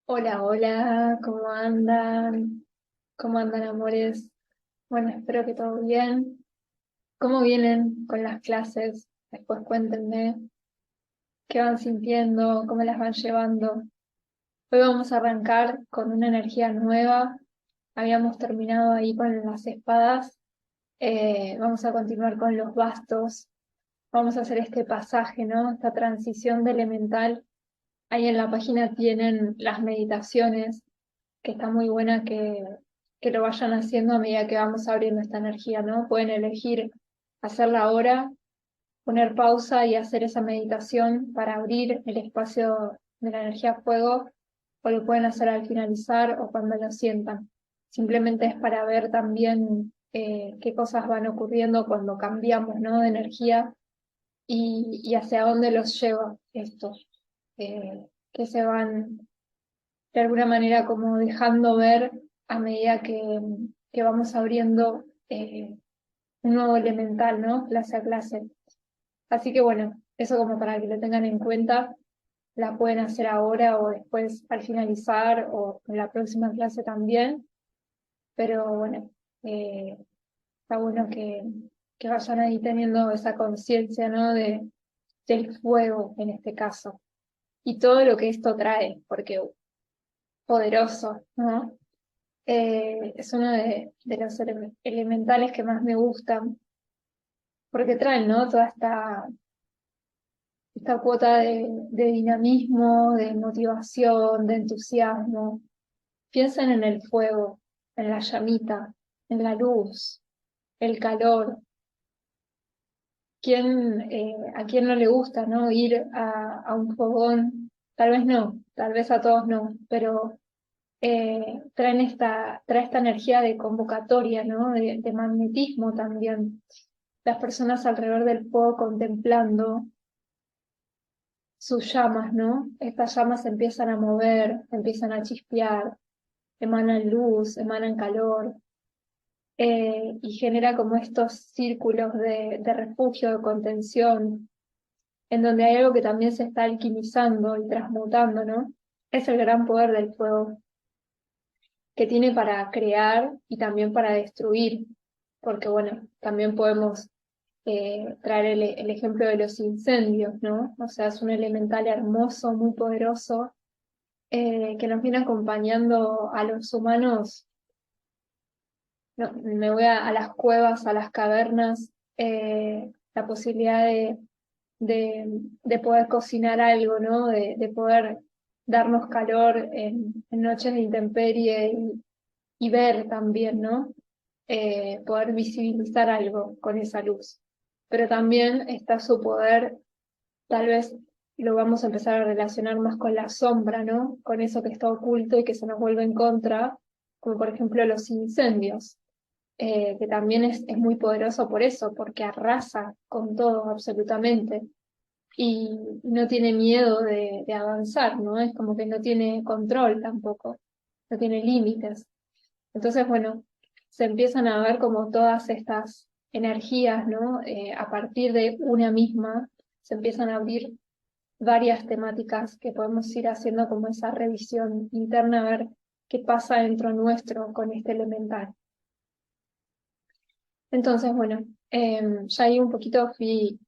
Hola, hola, ¿cómo andan? ¿Cómo andan, amores? Bueno, espero que todo bien. ¿Cómo vienen con las clases? Después cuéntenme qué van sintiendo, cómo las van llevando. Hoy vamos a arrancar con una energía nueva. Habíamos terminado ahí con las espadas. Vamos a continuar con los bastos. Vamos a hacer este pasaje, ¿no? Esta transición de elemental. Ahí en la página tienen las meditaciones que está muy buena que lo vayan haciendo a medida que vamos abriendo esta energía, ¿no? Pueden elegir hacerla ahora, poner pausa y hacer esa meditación para abrir el espacio de la energía fuego, o lo pueden hacer al finalizar o cuando lo sientan. Simplemente es para ver también qué cosas van ocurriendo cuando cambiamos, ¿no? De energía y hacia dónde los lleva esto, que se van de alguna manera como dejando ver a medida que vamos abriendo un nuevo elemental, ¿no? Clase a clase. Así que bueno, eso como para que lo tengan en cuenta, la pueden hacer ahora o después al finalizar o en la próxima clase también, pero bueno, está bueno que vayan ahí teniendo esa conciencia, ¿no? Del fuego en este caso y todo lo que esto trae, porque poderoso, ¿no? Es uno de los elementales que más me gustan, porque traen, ¿no? Toda esta cuota de dinamismo, de motivación, de entusiasmo. Piensen en el fuego, en la llamita, en la luz, el calor. ¿A quién no le gusta, ¿no? Ir a un fogón? Tal vez no, tal vez a todos no, pero trae esta energía de convocatoria, ¿no? De magnetismo también. Las personas alrededor del fuego contemplando sus llamas, ¿no? Estas llamas se empiezan a mover, empiezan a chispear, emanan luz, emanan calor, y genera como estos círculos de refugio, de contención, en donde hay algo que también se está alquimizando y transmutando, ¿no? Es el gran poder del fuego, que tiene para crear y también para destruir, porque bueno, también podemos traer el ejemplo de los incendios, ¿no? O sea, es un elemental hermoso, muy poderoso, que nos viene acompañando a los humanos. No, me voy a las cuevas, a las cavernas, la posibilidad de poder cocinar algo, ¿no? De poder darnos calor en noches de intemperie y ver también, ¿no? Poder visibilizar algo con esa luz. Pero también está su poder, tal vez lo vamos a empezar a relacionar más con la sombra, ¿no? Con eso que está oculto y que se nos vuelve en contra, como por ejemplo los incendios, que también es muy poderoso por eso, porque arrasa con todo absolutamente y no tiene miedo de avanzar, ¿no? Es como que no tiene control tampoco, no tiene límites. Entonces, bueno, se empiezan a ver como todas estas energías, ¿no? A partir de una misma, se empiezan a abrir varias temáticas que podemos ir haciendo como esa revisión interna, a ver qué pasa dentro nuestro con este elemental. Entonces, bueno, ya ahí un poquito fui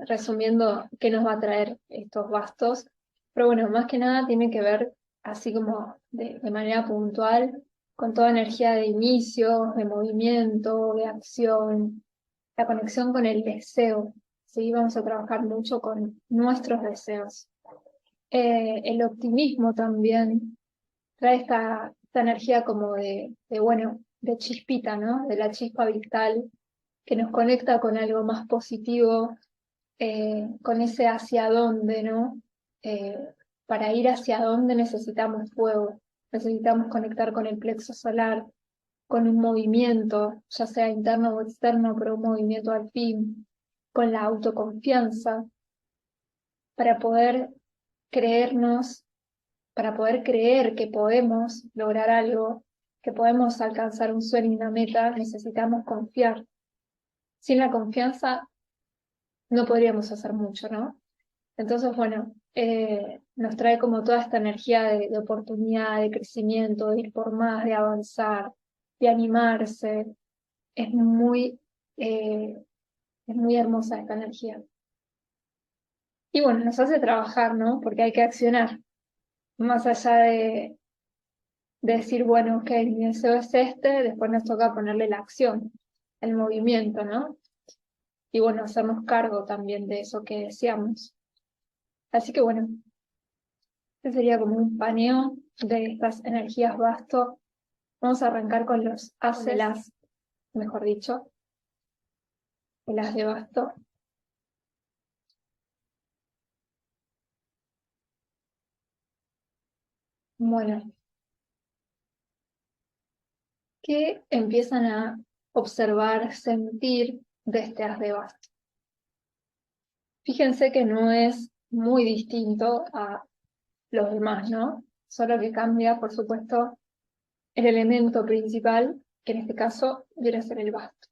resumiendo qué nos va a traer estos bastos, pero bueno, más que nada tiene que ver así como de manera puntual con toda energía de inicio, de movimiento, de acción, la conexión con el deseo. ¿Sí? Vamos a trabajar mucho con nuestros deseos. El optimismo también trae esta energía como bueno, de chispita, ¿no? De la chispa vital que nos conecta con algo más positivo, con ese hacia dónde, ¿no? Eh, para ir hacia dónde necesitamos fuego, necesitamos conectar con el plexo solar, con un movimiento, ya sea interno o externo, pero un movimiento al fin, con la autoconfianza, para poder creernos, para poder creer que podemos lograr algo, que podemos alcanzar un sueño y una meta, necesitamos confiar. Sin la confianza no podríamos hacer mucho, ¿no? Entonces, bueno, nos trae como toda esta energía de oportunidad, de crecimiento, de ir por más, de avanzar, de animarse. Es muy, eh, es muy hermosa esta energía. Y bueno, nos hace trabajar, ¿no? Porque hay que accionar. Más allá de decir, bueno, ok, mi deseo es este, después nos toca ponerle la acción, el movimiento, ¿no? Y bueno, hacernos cargo también de eso que deseamos. Así que bueno, este sería como un paneo de estas energías vasto. Vamos a arrancar con los las, mejor dicho, las de basto. Bueno, ¿qué empiezan a observar, sentir de este as de basto? Fíjense que no es muy distinto a los demás, ¿no? Solo que cambia, por supuesto, el elemento principal, que en este caso viene a ser el basto.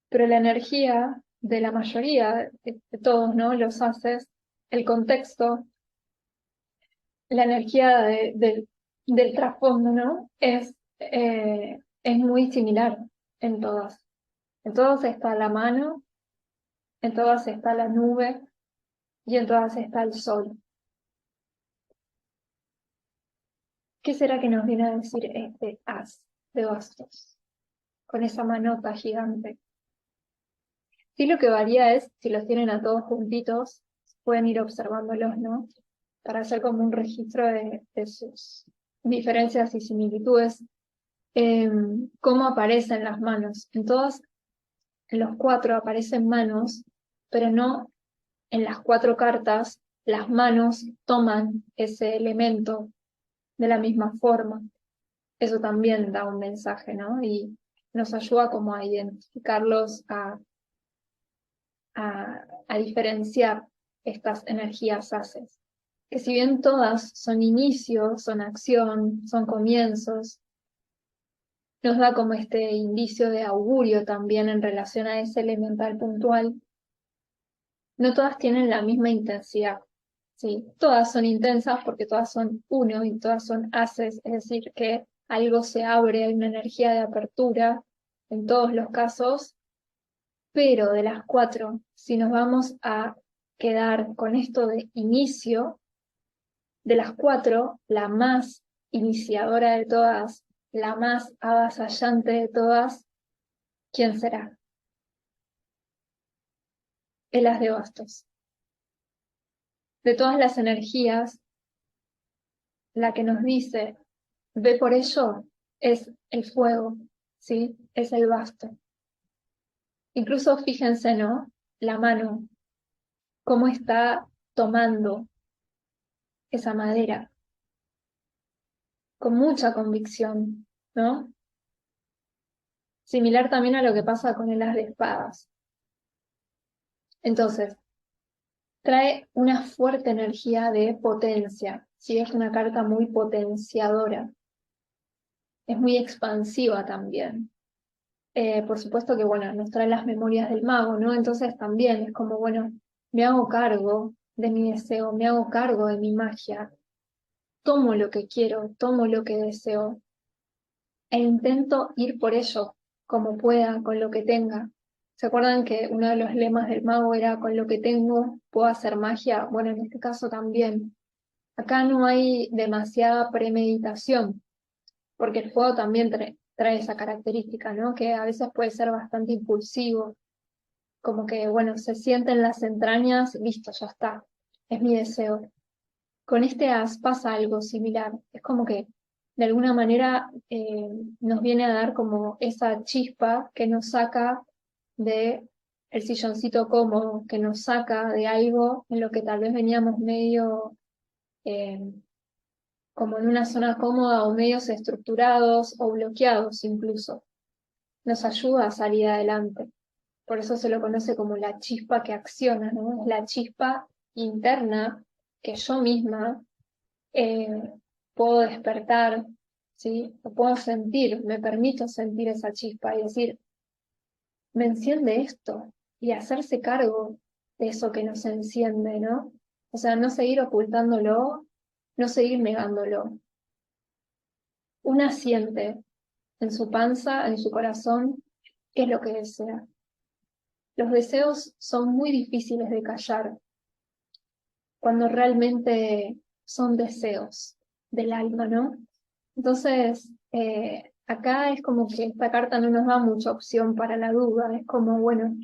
Pero la energía de la mayoría de todos, ¿no? Los haces, el contexto, la energía del trasfondo, ¿no? Es muy similar en todas. En todas está la mano, en todas está la nube y en todas está el sol. ¿Qué será que nos viene a decir este as de bastos con esa manota gigante? Sí, lo que varía es si los tienen a todos juntitos, pueden ir observándolos, ¿no? Para hacer como un registro de sus diferencias y similitudes. Cómo aparecen las manos. En los cuatro aparecen manos, pero no en las cuatro cartas las manos toman ese elemento de la misma forma. Eso también da un mensaje, ¿no? Y nos ayuda como a identificarlos, a diferenciar estas energías haces. Que si bien todas son inicios, son acción, son comienzos, nos da como este indicio de augurio también en relación a ese elemental puntual. No todas tienen la misma intensidad, ¿sí? Todas son intensas porque todas son uno y todas son haces, es decir, que algo se abre, hay una energía de apertura en todos los casos, pero de las cuatro, si nos vamos a quedar con esto de inicio, de las cuatro, la más iniciadora de todas, la más avasallante de todas, ¿quién será? El as de bastos. De todas las energías, la que nos dice, ve por ello, es el fuego, ¿sí? Es el basto. Incluso fíjense, ¿no? La mano, cómo está tomando esa madera, con mucha convicción, ¿no? Similar también a lo que pasa con el as de espadas. Entonces, trae una fuerte energía de potencia, ¿sí? Es una carta muy potenciadora, es muy expansiva también. Por supuesto que, bueno, nos trae las memorias del mago, ¿no? Entonces también es como, bueno, me hago cargo de mi deseo, me hago cargo de mi magia, tomo lo que quiero, tomo lo que deseo e intento ir por ello, como pueda, con lo que tenga. ¿Se acuerdan que uno de los lemas del mago era con lo que tengo puedo hacer magia? Bueno, en este caso también. Acá no hay demasiada premeditación, porque el fuego también trae esa característica, ¿no? Que a veces puede ser bastante impulsivo, como que, bueno, se siente en las entrañas, listo, ya está, es mi deseo. Con este as pasa algo similar, es como que de alguna manera nos viene a dar como esa chispa que nos saca de el silloncito cómodo, que nos saca de algo en lo que tal vez veníamos medio eh, como en una zona cómoda o medios estructurados o bloqueados incluso. Nos ayuda a salir adelante. Por eso se lo conoce como la chispa que acciona, ¿no? Es la chispa interna que yo misma eh, puedo despertar, ¿sí? O puedo sentir, me permito sentir esa chispa y decir, me enciende esto, y hacerse cargo de eso que nos enciende, ¿no? O sea, no seguir ocultándolo, no seguir negándolo. Una siente en su panza, en su corazón, qué es lo que desea. Los deseos son muy difíciles de callar cuando realmente son deseos del alma, ¿no? Entonces, acá es como que esta carta no nos da mucha opción para la duda, es como, bueno,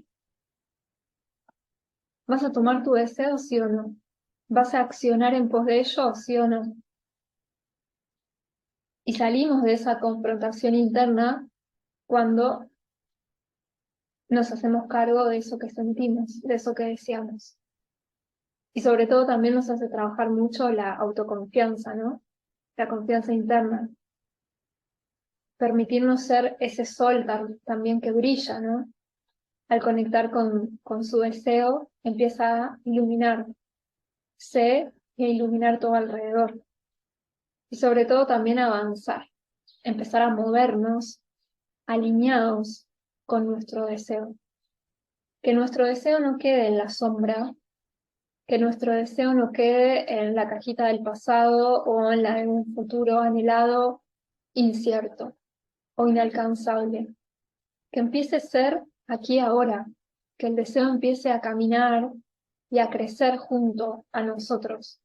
¿vas a tomar tu deseo, sí o no? ¿Vas a accionar en pos de ello, sí o no? Y salimos de esa confrontación interna cuando nos hacemos cargo de eso que sentimos, de eso que deseamos. Y sobre todo también nos hace trabajar mucho la autoconfianza, ¿no? La confianza interna. Permitirnos ser ese sol también que brilla, ¿no? Al conectar con su deseo, empieza a iluminarse y a iluminar todo alrededor. Y sobre todo también avanzar, empezar a movernos alineados con nuestro deseo. Que nuestro deseo no quede en la sombra, que nuestro deseo no quede en la cajita del pasado o en la de un futuro anhelado, incierto o inalcanzable. Que empiece a ser aquí ahora, que el deseo empiece a caminar y a crecer junto a nosotros.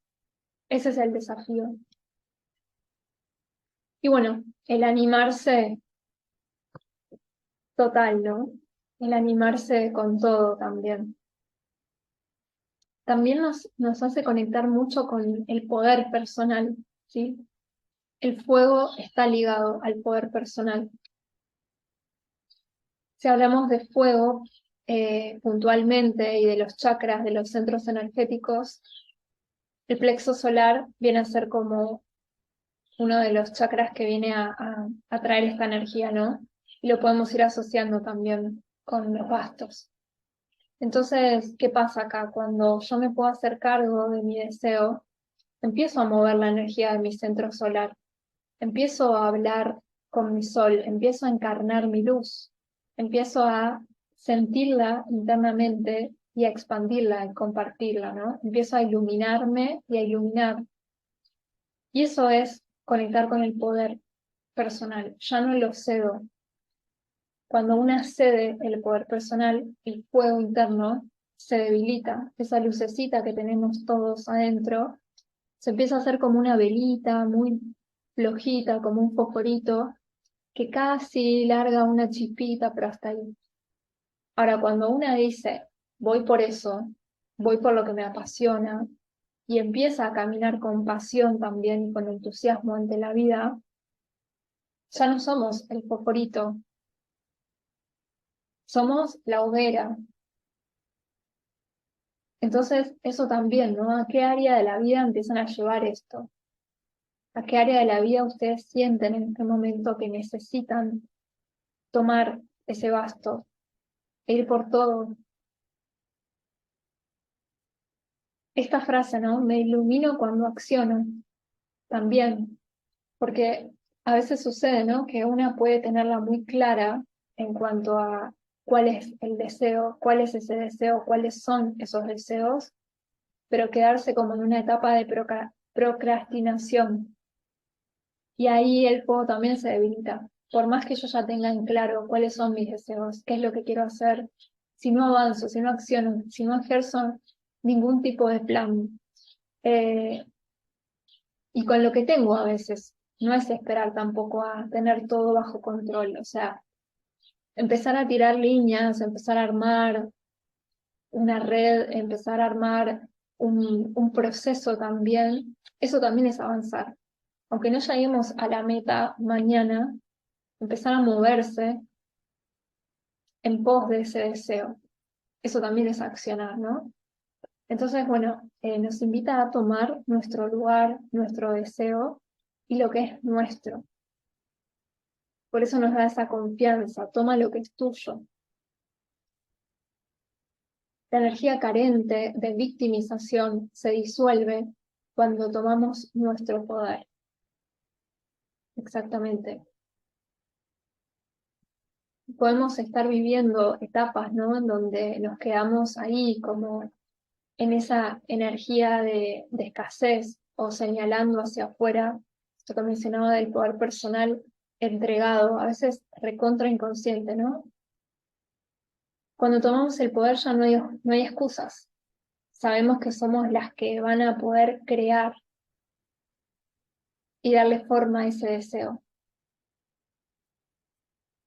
Ese es el desafío. Y bueno, el animarse total, ¿no? El animarse con todo también. También nos hace conectar mucho con el poder personal, ¿sí? El fuego está ligado al poder personal. Si hablamos de fuego puntualmente y de los chakras, de los centros energéticos, el plexo solar viene a ser como uno de los chakras que viene a traer esta energía, ¿no? Y lo podemos ir asociando también con los bastos. Entonces, ¿qué pasa acá? Cuando yo me puedo hacer cargo de mi deseo, empiezo a mover la energía de mi centro solar, empiezo a hablar con mi sol, empiezo a encarnar mi luz, empiezo a sentirla internamente y a expandirla y compartirla, ¿no? Empiezo a iluminarme y a iluminar. Y eso es conectar con el poder personal. Ya no lo cedo. Cuando una cede el poder personal, el fuego interno se debilita. Esa lucecita que tenemos todos adentro se empieza a hacer como una velita muy flojita, como un fosforito, que casi larga una chispita, pero hasta ahí. Ahora, cuando una dice, voy por eso, voy por lo que me apasiona, y empieza a caminar con pasión también y con entusiasmo ante la vida, ya no somos el fosforito, somos la hoguera. Entonces, eso también, ¿no? ¿A qué área de la vida empiezan a llevar esto? ¿A qué área de la vida ustedes sienten en este momento que necesitan tomar ese basto e ir por todo? Esta frase, ¿no? Me ilumino cuando acciono, también, porque a veces sucede, ¿no? Que una puede tenerla muy clara en cuanto a cuál es el deseo, cuál es ese deseo, cuáles son esos deseos, pero quedarse como en una etapa de procrastinación. Y ahí el fuego también se debilita. Por más que yo ya tenga en claro cuáles son mis deseos, qué es lo que quiero hacer, si no avanzo, si no acciono, si no ejerzo ningún tipo de plan, eh, y con lo que tengo a veces, no es esperar tampoco a tener todo bajo control, o sea, empezar a tirar líneas, empezar a armar una red, empezar a armar un proceso también, eso también es avanzar. Aunque no lleguemos a la meta mañana, empezar a moverse en pos de ese deseo. Eso también es accionar, ¿no? Entonces, bueno, nos invita a tomar nuestro lugar, nuestro deseo y lo que es nuestro. Por eso nos da esa confianza, toma lo que es tuyo. La energía carente de victimización se disuelve cuando tomamos nuestro poder. Exactamente. Podemos estar viviendo etapas, ¿no? En donde nos quedamos ahí como en esa energía de escasez o señalando hacia afuera, esto que mencionaba del poder personal entregado, a veces recontra inconsciente, ¿no? Cuando tomamos el poder ya no hay excusas. Sabemos que somos las que van a poder crear y darle forma a ese deseo.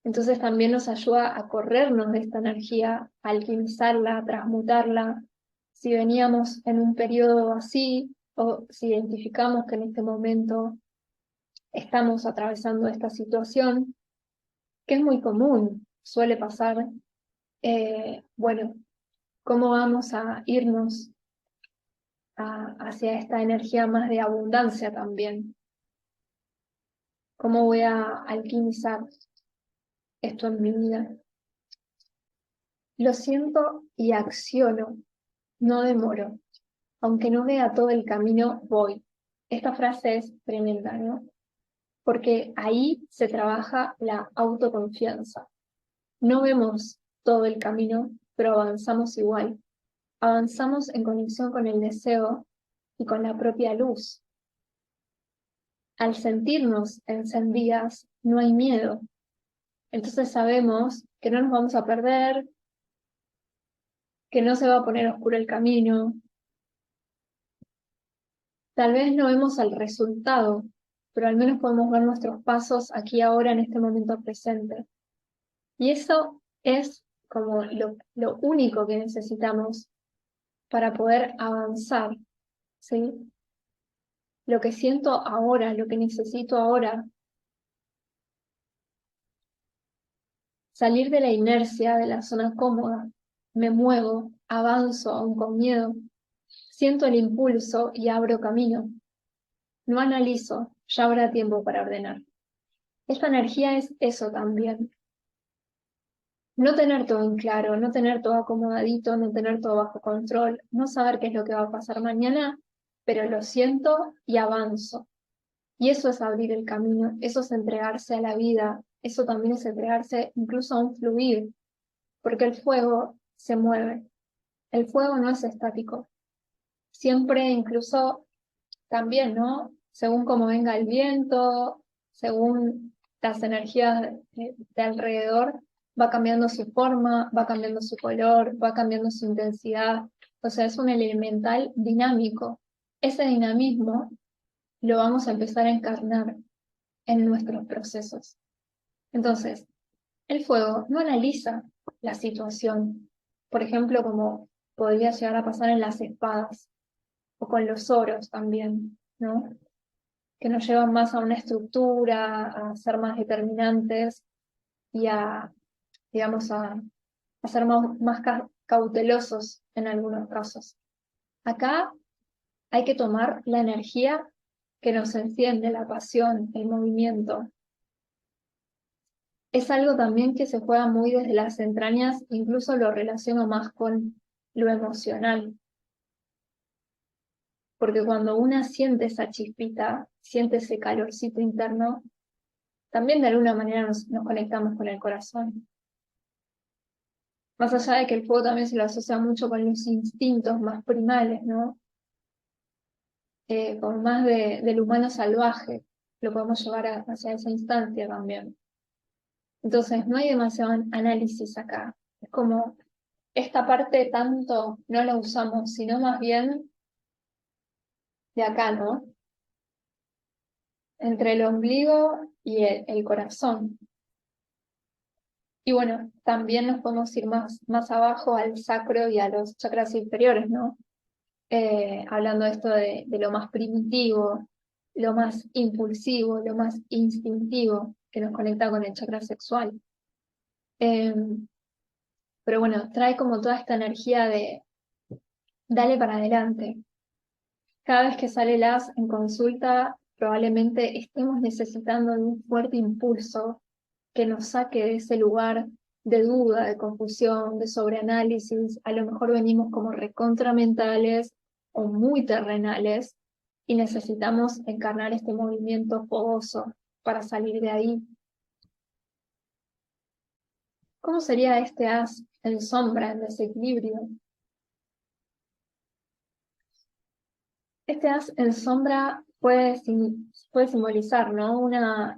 Entonces también nos ayuda a corrernos de esta energía, a alquimizarla, a transmutarla. Si veníamos en un periodo así, o si identificamos que en este momento estamos atravesando esta situación, que es muy común, suele pasar, bueno, ¿cómo vamos a irnos hacia esta energía más de abundancia también? ¿Cómo voy a alquimizar esto en mi vida? Lo siento y acciono, no demoro. Aunque no vea todo el camino, voy. Esta frase es tremenda, ¿no? Porque ahí se trabaja la autoconfianza. No vemos todo el camino, pero avanzamos igual. Avanzamos en conexión con el deseo y con la propia luz. Al sentirnos encendidas, no hay miedo. Entonces sabemos que no nos vamos a perder, que no se va a poner oscuro el camino. Tal vez no vemos el resultado, pero al menos podemos ver nuestros pasos aquí ahora en este momento presente. Y eso es como lo único que necesitamos para poder avanzar, ¿sí? Lo que siento ahora, lo que necesito ahora, salir de la inercia, de la zona cómoda, me muevo, avanzo aún con miedo, siento el impulso y abro camino. No analizo, ya habrá tiempo para ordenar. Esta energía es eso también. No tener todo en claro, no tener todo acomodadito, no tener todo bajo control, no saber qué es lo que va a pasar mañana, pero lo siento y avanzo. Y eso es abrir el camino, eso es entregarse a la vida, eso también es entregarse incluso a un fluir, porque el fuego se mueve, el fuego no es estático. Siempre incluso también, ¿no? Según cómo venga el viento, según las energías de alrededor, va cambiando su forma, va cambiando su color, va cambiando su intensidad. O sea, es un elemental dinámico. Ese dinamismo lo vamos a empezar a encarnar en nuestros procesos. Entonces, el fuego no analiza la situación, por ejemplo, como podría llegar a pasar en las espadas o con los oros también, ¿no? Que nos llevan más a una estructura, a ser más determinantes y digamos, a ser más cautelosos en algunos casos. Acá hay que tomar la energía que nos enciende, la pasión, el movimiento. Es algo también que se juega muy desde las entrañas, incluso lo relaciono más con lo emocional. Porque cuando una siente esa chispita, siente ese calorcito interno, también de alguna manera nos conectamos con el corazón. Más allá de que el fuego también se lo asocia mucho con los instintos más primales, ¿no? Con más del humano salvaje, lo podemos llevar hacia esa instancia también. Entonces, no hay demasiado análisis acá. Es como, esta parte tanto no la usamos, sino más bien de acá, ¿no? Entre el ombligo y el corazón. Y bueno, también nos podemos ir más abajo al sacro y a los chakras inferiores, ¿no? Hablando de esto de lo más primitivo, lo más impulsivo, lo más instintivo que nos conecta con el chakra sexual. Eh, pero bueno, trae como toda esta energía de dale para adelante. Cada vez que sale el as en consulta, probablemente estemos necesitando de un fuerte impulso que nos saque de ese lugar de duda, de confusión, de sobreanálisis. A lo mejor venimos como recontramentales o muy terrenales y necesitamos encarnar este movimiento fogoso para salir de ahí. ¿Cómo sería este as en sombra, en desequilibrio? Este as en sombra puede simbolizar, ¿no? Una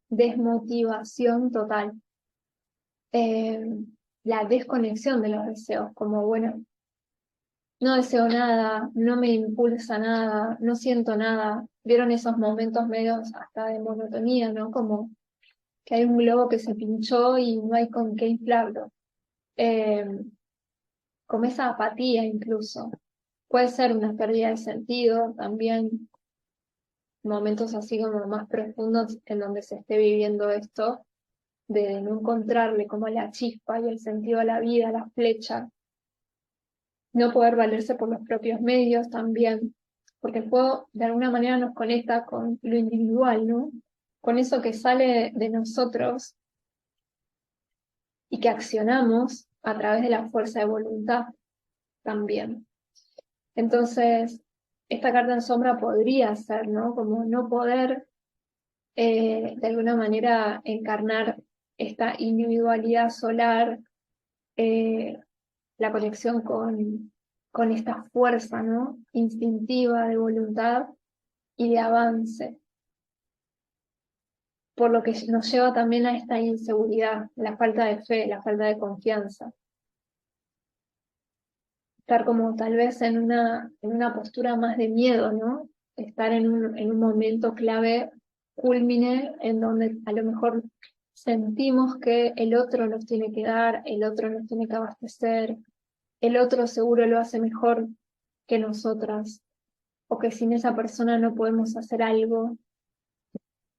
desmotivación total. La desconexión de los deseos, como bueno, no deseo nada, no me impulsa nada, no siento nada. ¿Vieron esos momentos medios hasta de monotonía, ¿no? Como que hay un globo que se pinchó y no hay con qué inflarlo. Eh, como esa apatía incluso. Puede ser una pérdida de sentido también, momentos así como más profundos en donde se esté viviendo esto, de no encontrarle como la chispa y el sentido a la vida, la flecha, no poder valerse por los propios medios también, porque el juego de alguna manera nos conecta con lo individual, ¿no? Con eso que sale de nosotros y que accionamos a través de la fuerza de voluntad también. Entonces, esta carta en sombra podría ser, ¿no? Como no poder de alguna manera encarnar esta individualidad solar, eh, la conexión con esta fuerza, ¿no? Instintiva de voluntad y de avance, por lo que nos lleva también a esta inseguridad, la falta de fe, la falta de confianza. Estar como tal vez en una postura más de miedo, ¿no? Estar en un momento clave, culmine, en donde a lo mejor sentimos que el otro nos tiene que dar, el otro nos tiene que abastecer, el otro seguro lo hace mejor que nosotras, o que sin esa persona no podemos hacer algo,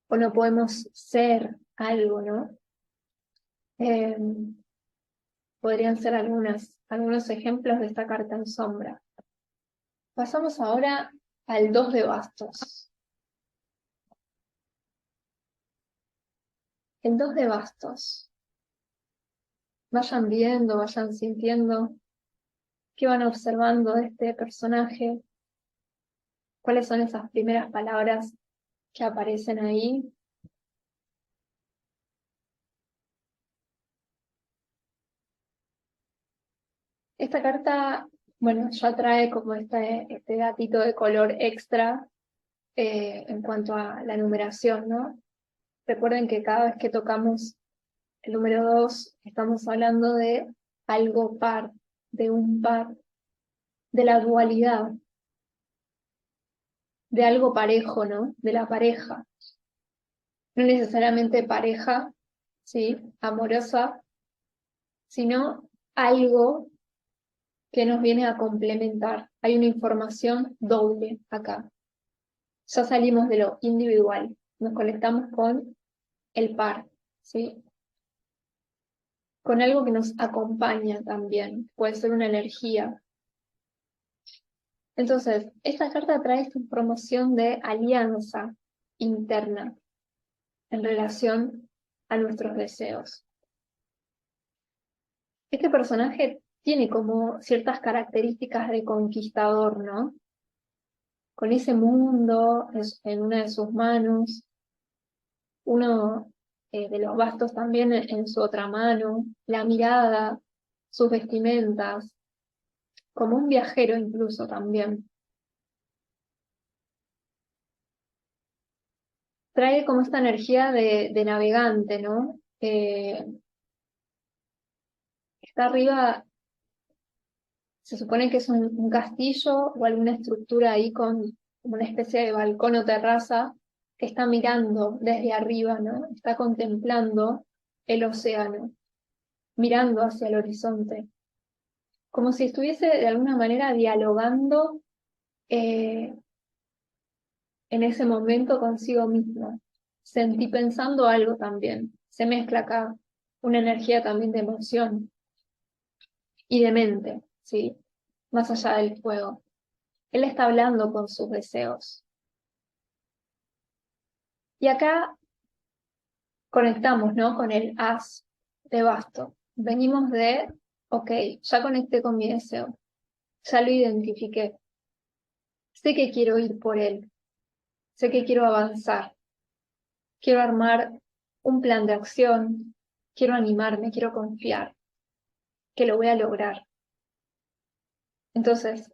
o no podemos ser algo, ¿no? Eh, podrían ser algunos ejemplos de esta carta en sombra. Pasamos ahora al 2 de bastos. El 2 de bastos. Vayan viendo, vayan sintiendo qué van observando de este personaje, cuáles son esas primeras palabras que aparecen ahí. Esta carta, bueno, ya trae como este gatito de color extra en cuanto a la numeración, ¿no? Recuerden que cada vez que tocamos el número 2, estamos hablando de algo par, de un par, de la dualidad, de algo parejo, ¿no? De la pareja. No necesariamente pareja, ¿sí? Amorosa, sino algo que nos viene a complementar. Hay una información doble acá. Ya salimos de lo individual, nos conectamos con el par, ¿sí? Con algo que nos acompaña también, puede ser una energía. Entonces, esta carta trae esta información de alianza interna en relación a nuestros deseos. Este personaje tiene como ciertas características de conquistador, ¿no? Con ese mundo en una de sus manos, uno de los bastos también en su otra mano, la mirada, sus vestimentas, como un viajero incluso también. Trae como esta energía de navegante, ¿no? Está arriba, se supone que es un castillo o alguna estructura ahí con una especie de balcón o terraza que está mirando desde arriba, ¿no? Está contemplando el océano, mirando hacia el horizonte, como si estuviese de alguna manera dialogando eh, en ese momento consigo mismo. Sentí pensando algo también. Se mezcla acá una energía también de emoción y de mente, ¿sí? Más allá del fuego. Él está hablando con sus deseos. Y acá conectamos, ¿no? Con el as de basto. Venimos de, ok, ya conecté con mi deseo, ya lo identifiqué. Sé que quiero ir por él, sé que quiero avanzar, quiero armar un plan de acción, quiero animarme, quiero confiar, que lo voy a lograr. Entonces,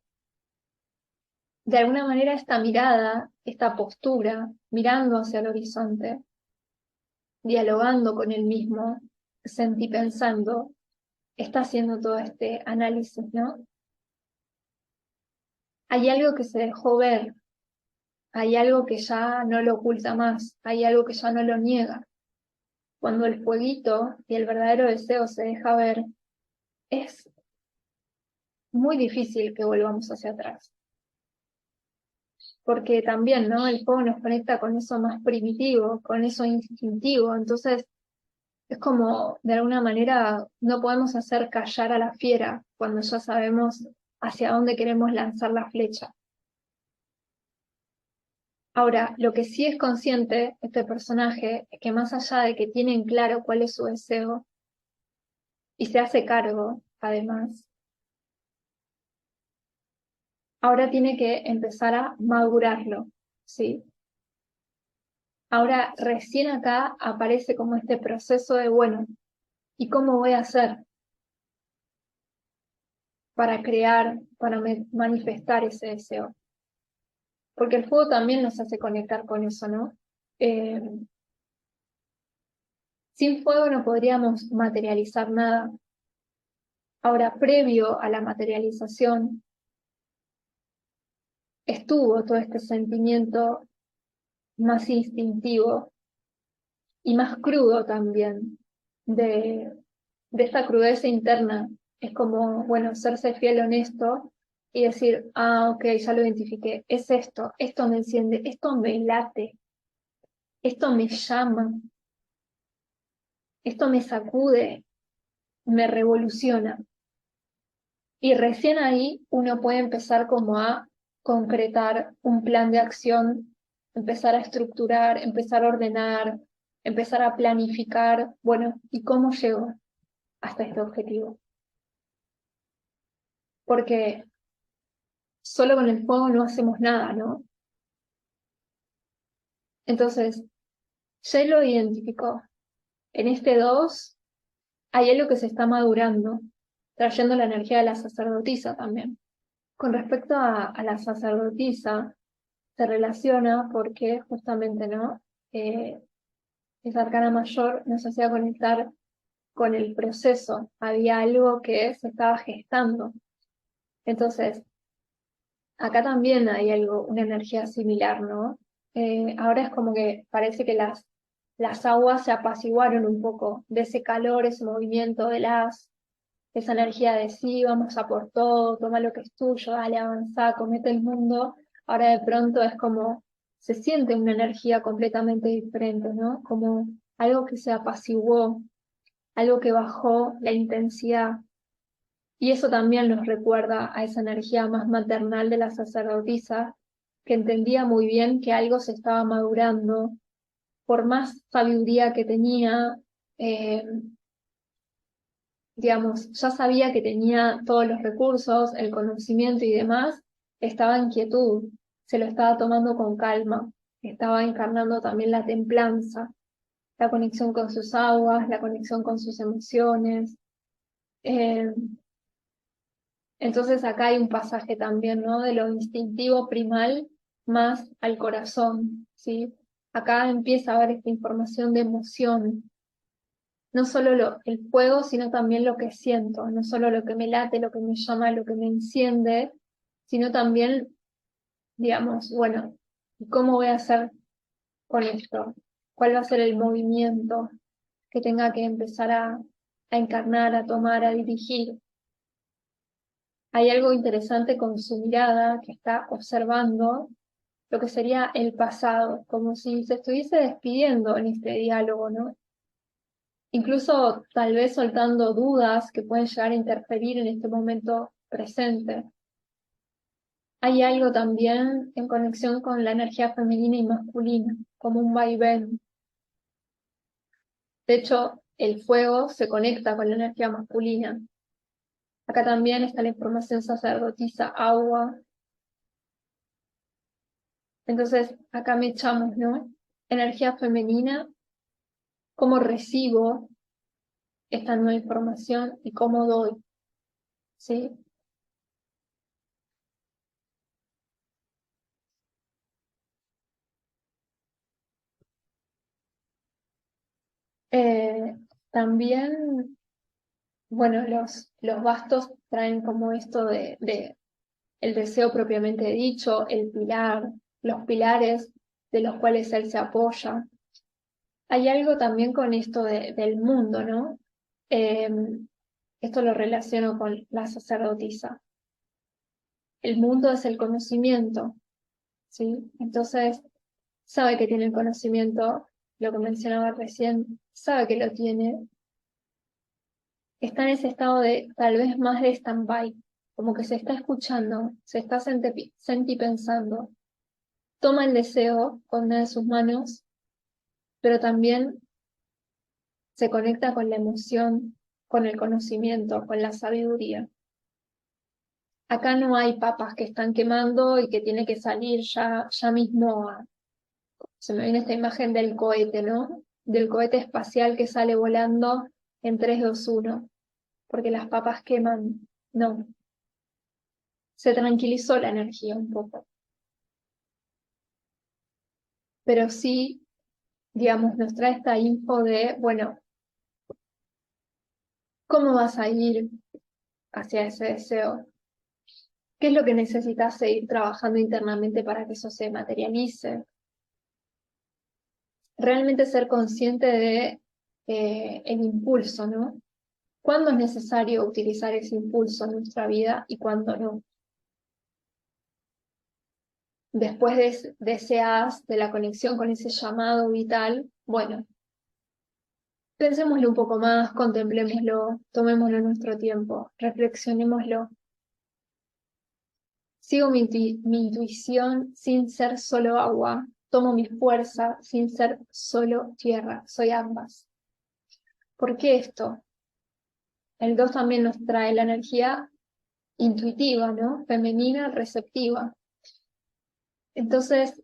de alguna manera esta mirada, esta postura, mirando hacia el horizonte, dialogando con él mismo, pensando, está haciendo todo este análisis, ¿no? Hay algo que se dejó ver, hay algo que ya no lo oculta más, hay algo que ya no lo niega. Cuando el fueguito y el verdadero deseo se deja ver, es muy difícil que volvamos hacia atrás. Porque también, ¿no? El fuego nos conecta con eso más primitivo, con eso instintivo. Entonces, es como, de alguna manera, no podemos hacer callar a la fiera cuando ya sabemos hacia dónde queremos lanzar la flecha. Ahora, lo que sí es consciente este personaje es que más allá de que tienen claro cuál es su deseo y se hace cargo, además, ahora tiene que empezar a madurarlo, ¿sí? Ahora recién acá aparece como este proceso de, bueno, ¿y cómo voy a hacer para crear, para manifestar ese deseo? Porque el fuego también nos hace conectar con eso, ¿no? Eh, Sin fuego no podríamos materializar nada. Ahora, previo a la materialización, estuvo todo este sentimiento más instintivo y más crudo también, de esta crudeza interna. Es como, bueno, serse fiel, honesto y decir, ah, ok, ya lo identifiqué, es esto me enciende, esto me late, esto me llama, esto me sacude, me revoluciona. Y recién ahí uno puede empezar como a concretar un plan de acción, empezar a estructurar, empezar a ordenar, empezar a planificar, bueno, ¿y cómo llego hasta este objetivo? Porque solo con el fuego no hacemos nada, ¿no? Entonces, ya lo identificó. En este 2 hay algo que se está madurando, trayendo la energía de la sacerdotisa también. Con respecto a la sacerdotisa, se relaciona porque justamente, ¿no? Eh, esa arcana mayor nos hacía conectar con el proceso, había algo que se estaba gestando. Entonces, acá también hay algo, una energía similar, ¿no? Ahora es como que parece que las aguas se apaciguaron un poco de ese calor, ese movimiento de esa energía de sí, vamos a por todo, toma lo que es tuyo, dale, avanzá, comete el mundo. Ahora de pronto es como, se siente una energía completamente diferente, ¿no? Como algo que se apaciguó, algo que bajó la intensidad. Y eso también nos recuerda a esa energía más maternal de la sacerdotisa, que entendía muy bien que algo se estaba madurando, por más sabiduría que tenía, eh, digamos, ya sabía que tenía todos los recursos, el conocimiento y demás, estaba en quietud, se lo estaba tomando con calma, estaba encarnando también la templanza, la conexión con sus aguas, la conexión con sus emociones. Eh, entonces acá hay un pasaje también, ¿no? De lo instintivo primal más al corazón, ¿sí? Acá empieza a haber esta información de emoción, no solo el fuego, sino también lo que siento, no solo lo que me late, lo que me llama, lo que me enciende, sino también, digamos, bueno, ¿y cómo voy a hacer con esto? ¿Cuál va a ser el movimiento que tenga que empezar a encarnar, a tomar, a dirigir? Hay algo interesante con su mirada que está observando lo que sería el pasado, como si se estuviese despidiendo en este diálogo, ¿no? Incluso tal vez soltando dudas que pueden llegar a interferir en este momento presente. Hay algo también en conexión con la energía femenina y masculina, como un vaivén. De hecho, el fuego se conecta con la energía masculina. Acá también está la información sacerdotisa, agua. Entonces, acá me echamos, ¿no? Energía femenina, cómo recibo esta nueva información y cómo doy, ¿sí? Eh, también, bueno, los bastos traen como esto de el deseo propiamente dicho, el pilar, los pilares de los cuales él se apoya. Hay algo también con esto del mundo, ¿no? Eh, Esto lo relaciono con la sacerdotisa. El mundo es el conocimiento, ¿sí? Entonces, sabe que tiene el conocimiento, lo que mencionaba recién, sabe que lo tiene, está en ese estado de tal vez más de stand-by, como que se está escuchando, se está sentipensando, toma el deseo con una de sus manos, pero también se conecta con la emoción, con el conocimiento, con la sabiduría. Acá no hay papas que están quemando y que tiene que salir ya mismo se me viene esta imagen del cohete, ¿no? Del cohete espacial que sale volando en 3, 2, 1, porque las papas queman. No, se tranquilizó la energía un poco. Pero sí, digamos, nos trae esta info de, bueno, ¿cómo vas a ir hacia ese deseo? ¿Qué es lo que necesitas seguir trabajando internamente para que eso se materialice? Realmente ser consciente de el impulso, ¿no? ¿Cuándo es necesario utilizar ese impulso en nuestra vida y cuándo no? Después de ese haz, de la conexión con ese llamado vital, bueno, pensémoslo un poco más, contemplémoslo, tomémoslo nuestro tiempo, reflexionémoslo. Sigo mi intuición sin ser solo agua, tomo mi fuerza sin ser solo tierra, soy ambas. ¿Por qué esto? El 2 también nos trae la energía intuitiva, ¿no? Femenina, receptiva. Entonces,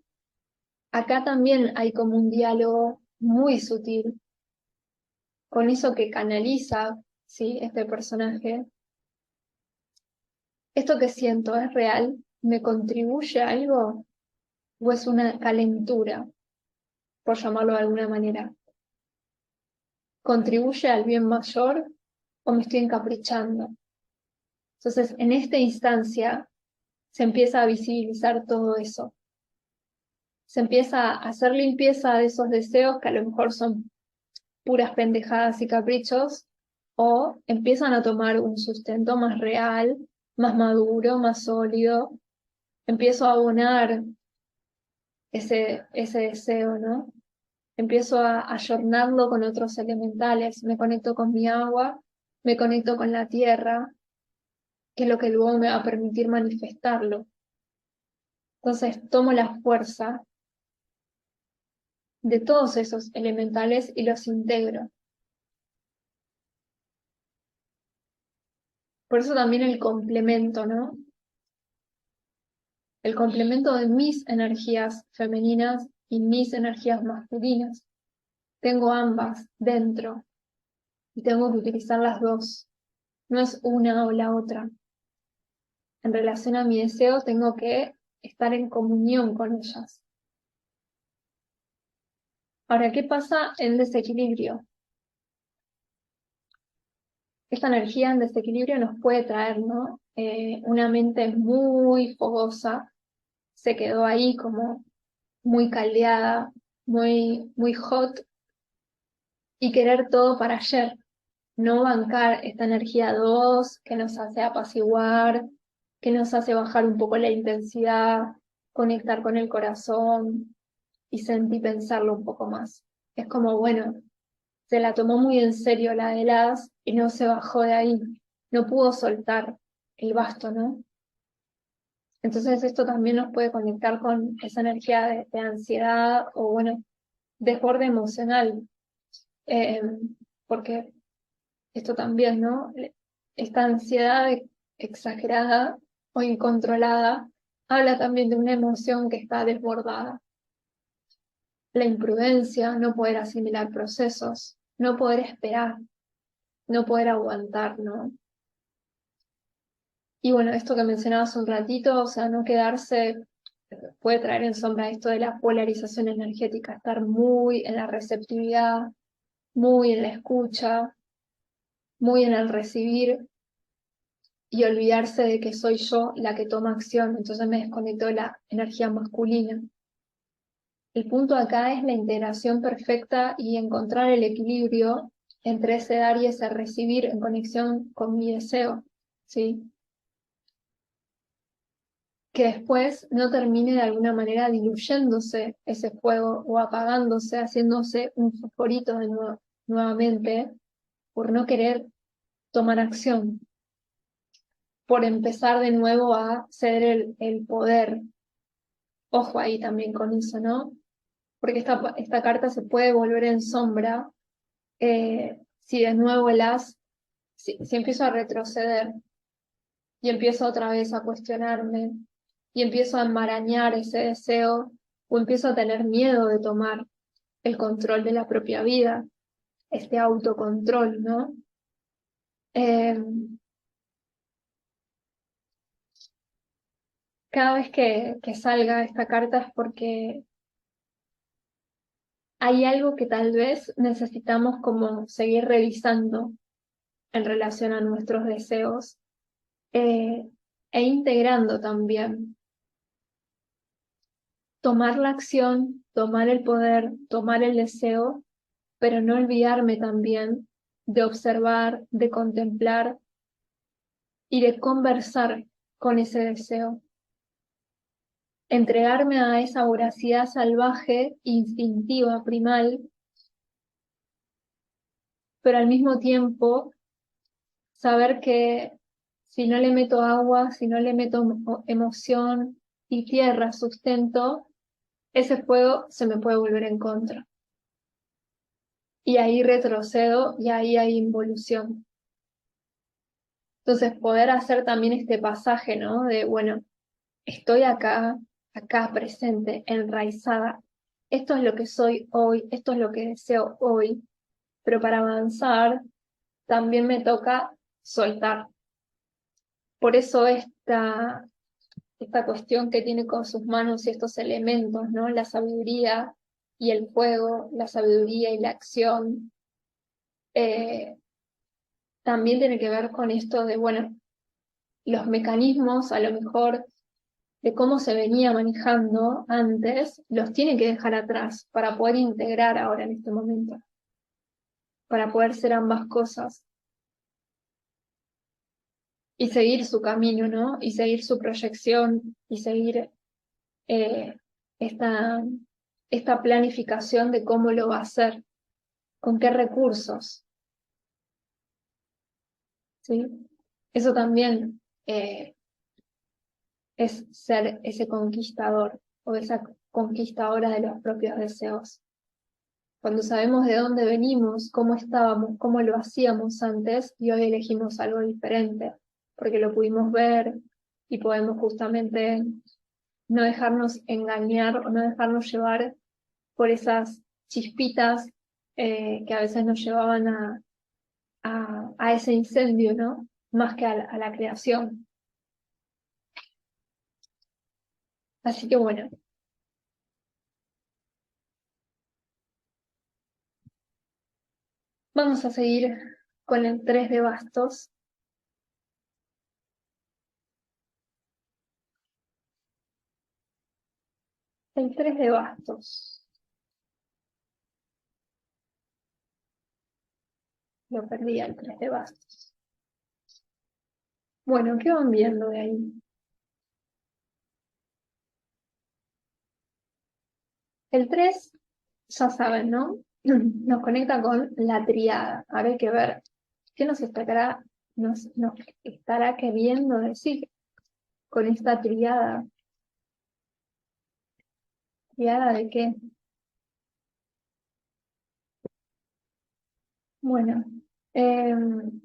acá también hay como un diálogo muy sutil con eso que canaliza, ¿sí? Este personaje. ¿Esto que siento es real? ¿Me contribuye a algo? ¿O es una calentura, por llamarlo de alguna manera? ¿Contribuye al bien mayor o me estoy encaprichando? Entonces, en esta instancia se empieza a visibilizar todo eso. Se empieza a hacer limpieza de esos deseos que a lo mejor son puras pendejadas y caprichos, o empiezan a tomar un sustento más real, más maduro, más sólido. Empiezo a abonar ese deseo, ¿no? Empiezo a ayornarlo con otros elementales. Me conecto con mi agua, me conecto con la tierra, que es lo que luego me va a permitir manifestarlo. Entonces tomo la fuerza de todos esos elementales y los integro. Por eso también el complemento, ¿no? El complemento de mis energías femeninas y mis energías masculinas. Tengo ambas dentro y tengo que utilizar las dos. No es una o la otra. En relación a mi deseo, tengo que estar en comunión con ellas. Ahora, ¿qué pasa en desequilibrio? Esta energía en desequilibrio nos puede traer, ¿no? Una mente muy fogosa, se quedó ahí como muy caldeada, muy hot, y querer todo para ayer. No bancar esta energía 2 que nos hace apaciguar, que nos hace bajar un poco la intensidad, conectar con el corazón y sentir pensarlo un poco más. Es como, bueno, se la tomó muy en serio la de las y no se bajó de ahí, no pudo soltar el basto, ¿no? Entonces esto también nos puede conectar con esa energía de ansiedad o, bueno, desborde emocional, eh, porque esto también, ¿no? Esta ansiedad exagerada o incontrolada habla también de una emoción que está desbordada. La imprudencia, no poder asimilar procesos, no poder esperar, no poder aguantar, ¿no? Y bueno, esto que mencionabas un ratito, o sea, no quedarse, puede traer en sombra esto de la polarización energética, estar muy en la receptividad, muy en la escucha, muy en el recibir y olvidarse de que soy yo la que toma acción. Entonces me desconecto de la energía masculina. El punto acá es la integración perfecta y encontrar el equilibrio entre ese dar y ese recibir en conexión con mi deseo, ¿sí? Que después no termine de alguna manera diluyéndose ese fuego o apagándose, haciéndose un fosforito nuevamente por no querer tomar acción, por empezar de nuevo a ceder el poder. Ojo ahí también con eso, ¿no? Porque esta carta se puede volver en sombra si de nuevo si empiezo a retroceder y empiezo otra vez a cuestionarme y empiezo a enmarañar ese deseo o empiezo a tener miedo de tomar el control de la propia vida, este autocontrol, ¿no? Eh, cada vez que salga esta carta es porque hay algo que tal vez necesitamos como seguir revisando en relación a nuestros deseos eh, e integrando también. Tomar la acción, tomar el poder, tomar el deseo, pero no olvidarme también de observar, de contemplar y de conversar con ese deseo. Entregarme a esa voracidad salvaje, instintiva, primal, pero al mismo tiempo saber que si no le meto agua, si no le meto emoción y tierra, sustento, ese fuego se me puede volver en contra. Y ahí retrocedo y ahí hay involución. Entonces, poder hacer también este pasaje, ¿no? De, bueno, estoy acá, acá presente, enraizada. Esto es lo que soy hoy, esto es lo que deseo hoy, pero para avanzar también me toca soltar. Por eso esta cuestión que tiene con sus manos y estos elementos, ¿no? La sabiduría y el fuego, la sabiduría y la acción, eh, también tiene que ver con esto de, bueno, los mecanismos a lo mejor de cómo se venía manejando antes, los tiene que dejar atrás para poder integrar ahora en este momento, para poder ser ambas cosas y seguir su camino, ¿no? Y seguir su proyección y seguir eh, esta, esta planificación de cómo lo va a hacer, con qué recursos, ¿sí? Eso también es ser ese conquistador o esa conquistadora de los propios deseos. Cuando sabemos de dónde venimos, cómo estábamos, cómo lo hacíamos antes y hoy elegimos algo diferente, porque lo pudimos ver y podemos justamente no dejarnos engañar o no dejarnos llevar por esas chispitas que a veces nos llevaban a ese incendio, ¿no? Más que a la creación. Así que bueno, vamos a seguir con el 3 de bastos. El 3 de bastos. Lo perdí al 3 de bastos. Bueno, ¿qué van viendo de ahí? El 3 ya saben, ¿no? Nos conecta con la triada. Ahora hay que ver qué nos estará queriendo decir con esta triada. ¿Triada de qué? Bueno, em,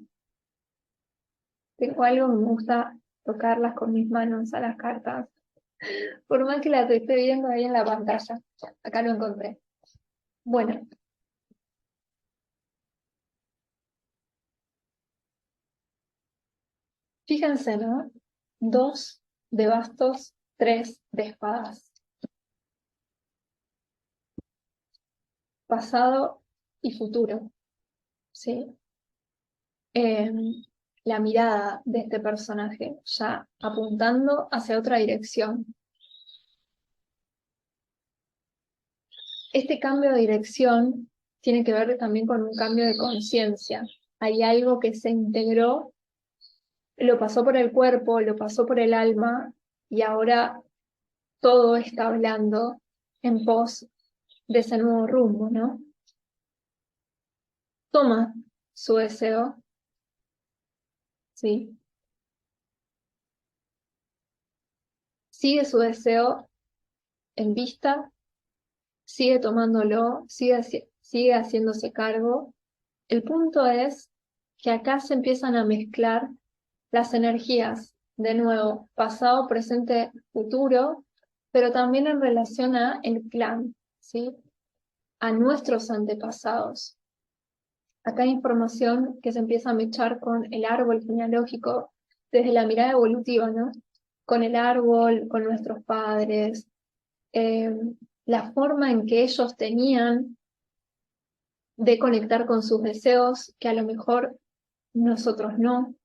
tengo algo que me gusta tocarlas con mis manos a las cartas. Por más que las esté viendo ahí en la pantalla. Acá lo encontré. Bueno, fíjense, ¿no? 2 de bastos, 3 de espadas. Pasado y futuro. ¿sí? La mirada de este personaje, ya apuntando hacia otra dirección. Este cambio de dirección tiene que ver también con un cambio de conciencia. Hay algo que se integró, lo pasó por el cuerpo, lo pasó por el alma, y ahora todo está hablando en pos de ese nuevo rumbo, ¿no? Toma su deseo, ¿sí? Sigue su deseo en vista, sigue tomándolo, sigue haciéndose cargo. El punto es que acá se empiezan a mezclar las energías, de nuevo, pasado, presente, futuro, pero también en relación a el clan, ¿sí? A nuestros antepasados. Acá hay información que se empieza a mechar con el árbol genealógico desde la mirada evolutiva, ¿no? Con el árbol, con nuestros padres, eh, la forma en que ellos tenían de conectar con sus deseos, que a lo mejor nosotros no.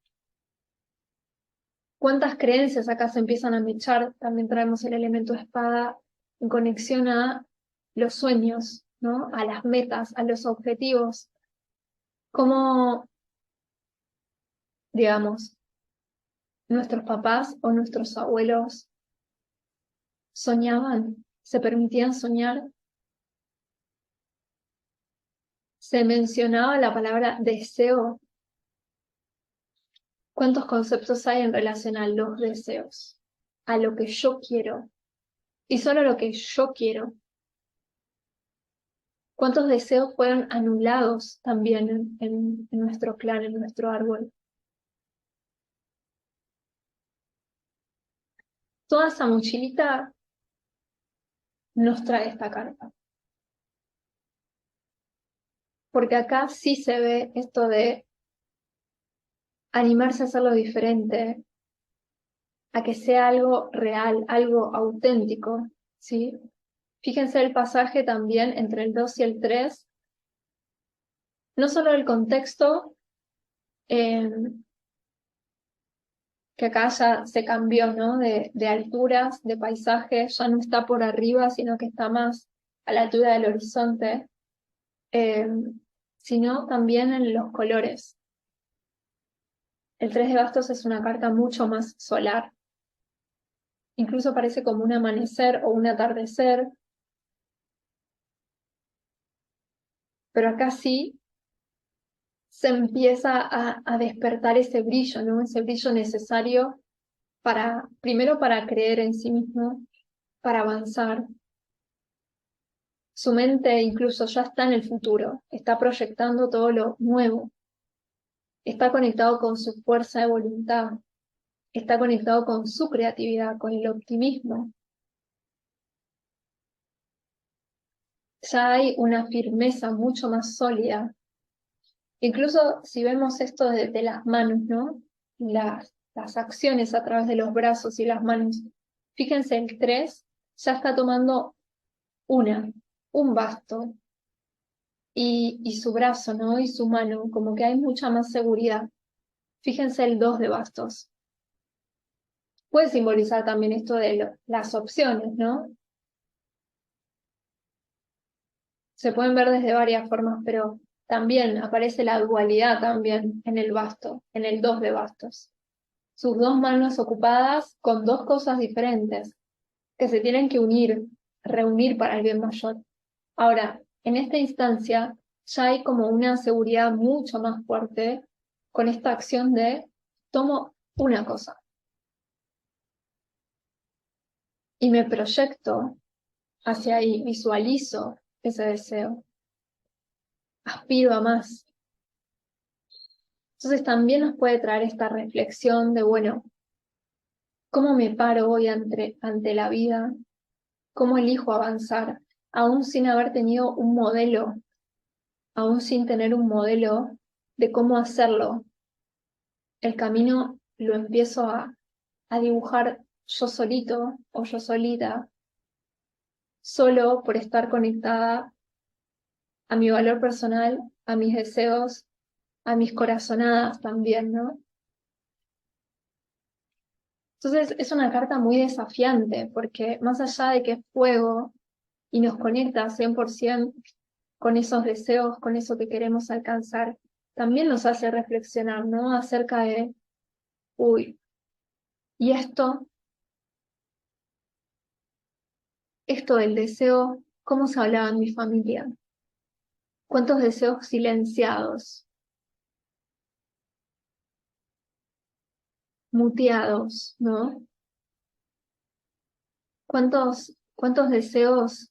¿Cuántas creencias acá se empiezan a mechar? También traemos el elemento espada en conexión a los sueños, ¿no? A las metas, a los objetivos. Cómo, digamos, nuestros papás o nuestros abuelos soñaban, se permitían soñar. Se mencionaba la palabra deseo. ¿Cuántos conceptos hay en relación a los deseos? A lo que yo quiero. Y solo lo que yo quiero. ¿Cuántos deseos fueron anulados también en nuestro clan, en nuestro árbol? Toda esa mochilita nos trae esta carta. Porque acá sí se ve esto de animarse a hacerlo diferente, a que sea algo real, algo auténtico, ¿sí? Fíjense el pasaje también entre el 2 y el 3, no solo el contexto, eh, que acá ya se cambió, ¿no? De alturas, de paisajes, ya no está por arriba, sino que está más a la altura del horizonte, eh, sino también en los colores. El 3 de bastos es una carta mucho más solar, incluso parece como un amanecer o un atardecer, pero acá sí se empieza a despertar ese brillo, ¿no? Ese brillo necesario para, primero para creer en sí mismo, para avanzar. Su mente incluso ya está en el futuro, está proyectando todo lo nuevo, está conectado con su fuerza de voluntad, está conectado con su creatividad, con el optimismo. Ya hay una firmeza mucho más sólida. Incluso si vemos esto de las manos, ¿no? Las acciones a través de los brazos y las manos. Fíjense, el 3 ya está tomando un basto, y su brazo, ¿no? Y su mano, como que hay mucha más seguridad. Fíjense el 2 de bastos. Puede simbolizar también esto de las opciones, ¿no? Se pueden ver desde varias formas, pero también aparece la dualidad también en el basto, en el 2 de bastos. Sus dos manos ocupadas con dos cosas diferentes, que se tienen que unir, reunir para el bien mayor. Ahora, en esta instancia ya hay como una seguridad mucho más fuerte con esta acción de tomo una cosa y me proyecto hacia ahí, visualizo ese deseo, aspiro a más. Entonces también nos puede traer esta reflexión de, bueno, ¿cómo me paro hoy ante la vida? ¿Cómo elijo avanzar? Aún sin haber tenido un modelo, aún sin tener un modelo de cómo hacerlo. El camino lo empiezo a dibujar yo solito o yo solita, solo por estar conectada a mi valor personal, a mis deseos a mis corazonadas también, ¿no? Entonces es una carta muy desafiante, porque más allá de que es fuego y nos conecta 100% con esos deseos, con eso que queremos alcanzar, también nos hace reflexionar, ¿no? Acerca de, uy, y esto del deseo, ¿cómo se hablaba en mi familia? ¿Cuántos deseos silenciados, muteados, ¿no? ¿Cuántos deseos?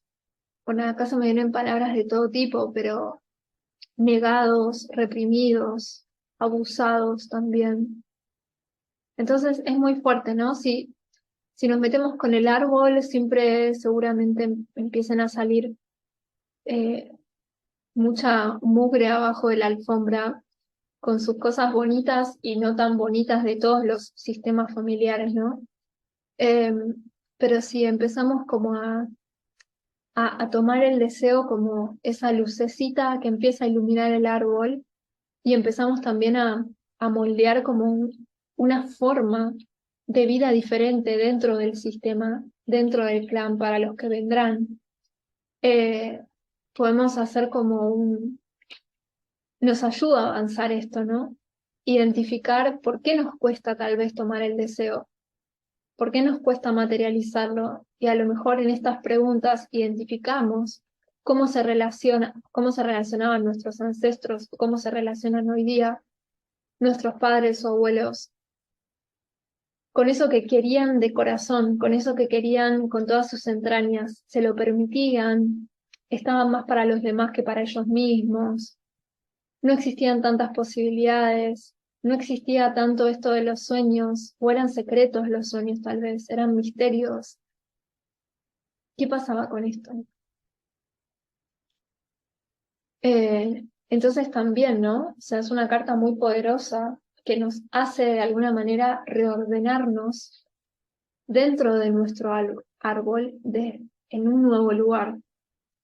Bueno, acá se me vienen palabras de todo tipo, pero negados, reprimidos, abusados también. Entonces es muy fuerte, ¿no? Si nos metemos con el árbol, siempre seguramente empiecen a salir eh, mucha mugre abajo de la alfombra, con sus cosas bonitas y no tan bonitas de todos los sistemas familiares, ¿no? Eh, pero si empezamos como a tomar el deseo como esa lucecita que empieza a iluminar el árbol y empezamos también a moldear como una forma de vida diferente dentro del sistema, dentro del clan para los que vendrán. Eh, Podemos hacer como nos ayuda a avanzar esto, ¿no? Identificar por qué nos cuesta tal vez tomar el deseo, por qué nos cuesta materializarlo y a lo mejor en estas preguntas identificamos cómo se relacionaban nuestros ancestros, cómo se relacionan hoy día nuestros padres o abuelos con eso que querían de corazón, con eso que querían con todas sus entrañas, se lo permitían, estaban más para los demás que para ellos mismos, no existían tantas posibilidades, no existía tanto esto de los sueños, o eran secretos los sueños tal vez, eran misterios. ¿Qué pasaba con esto? Entonces también, ¿no? O sea, es una carta muy poderosa que nos hace de alguna manera reordenarnos dentro de nuestro árbol en un nuevo lugar,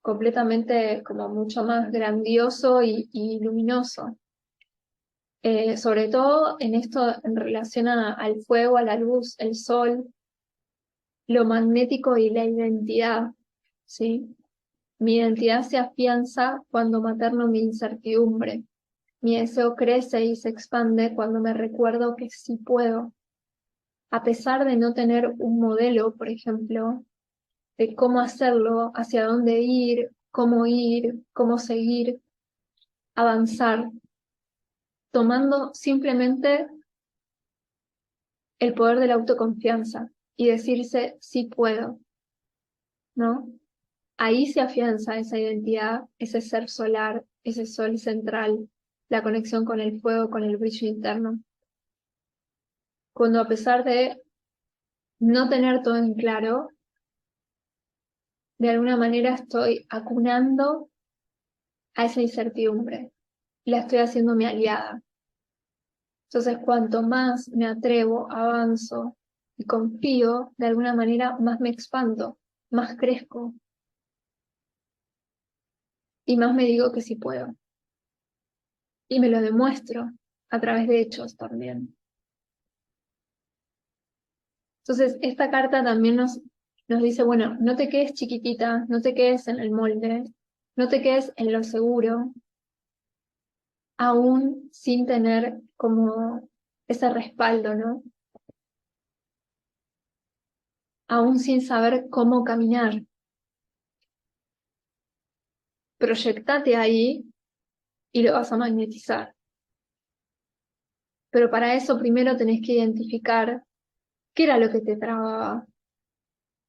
completamente como mucho más grandioso y luminoso. Sobre todo en esto en relación al fuego, a la luz, el sol, lo magnético y la identidad, ¿sí? Mi identidad se afianza cuando materno mi incertidumbre. Mi deseo crece y se expande cuando me recuerdo que sí puedo. A pesar de no tener un modelo, por ejemplo, de cómo hacerlo, hacia dónde ir, cómo seguir, avanzar, tomando simplemente el poder de la autoconfianza y decirse sí puedo, ¿no? Ahí se afianza esa identidad, ese ser solar, ese sol central, la conexión con el fuego, con el brillo interno. Cuando a pesar de no tener todo en claro, de alguna manera estoy acunando a esa incertidumbre, la estoy haciendo mi aliada. Entonces, cuanto más me atrevo, avanzo y confío, de alguna manera más me expando, más crezco y más me digo que sí puedo. Y me lo demuestro a través de hechos también. Entonces, esta carta también nos dice, bueno, no te quedes chiquitita, no te quedes en el molde, no te quedes en lo seguro, aún sin tener como ese respaldo, ¿no? Aún sin saber cómo caminar. Proyectate ahí y lo vas a magnetizar. Pero para eso primero tenés que identificar qué era lo que te trababa,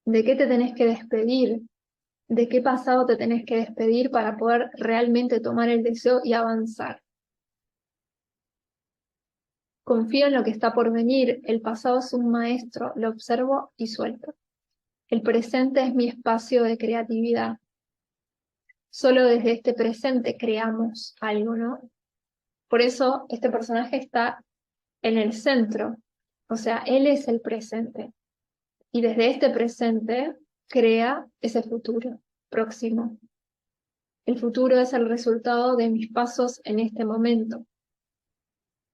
de qué te tenés que despedir, de qué pasado te tenés que despedir para poder realmente tomar el deseo y avanzar. Confío en lo que está por venir, el pasado es un maestro, lo observo y suelto. El presente es mi espacio de creatividad. Solo desde este presente creamos algo, ¿no? Por eso este personaje está en el centro, o sea, él es el presente. Y desde este presente crea ese futuro próximo. El futuro es el resultado de mis pasos en este momento.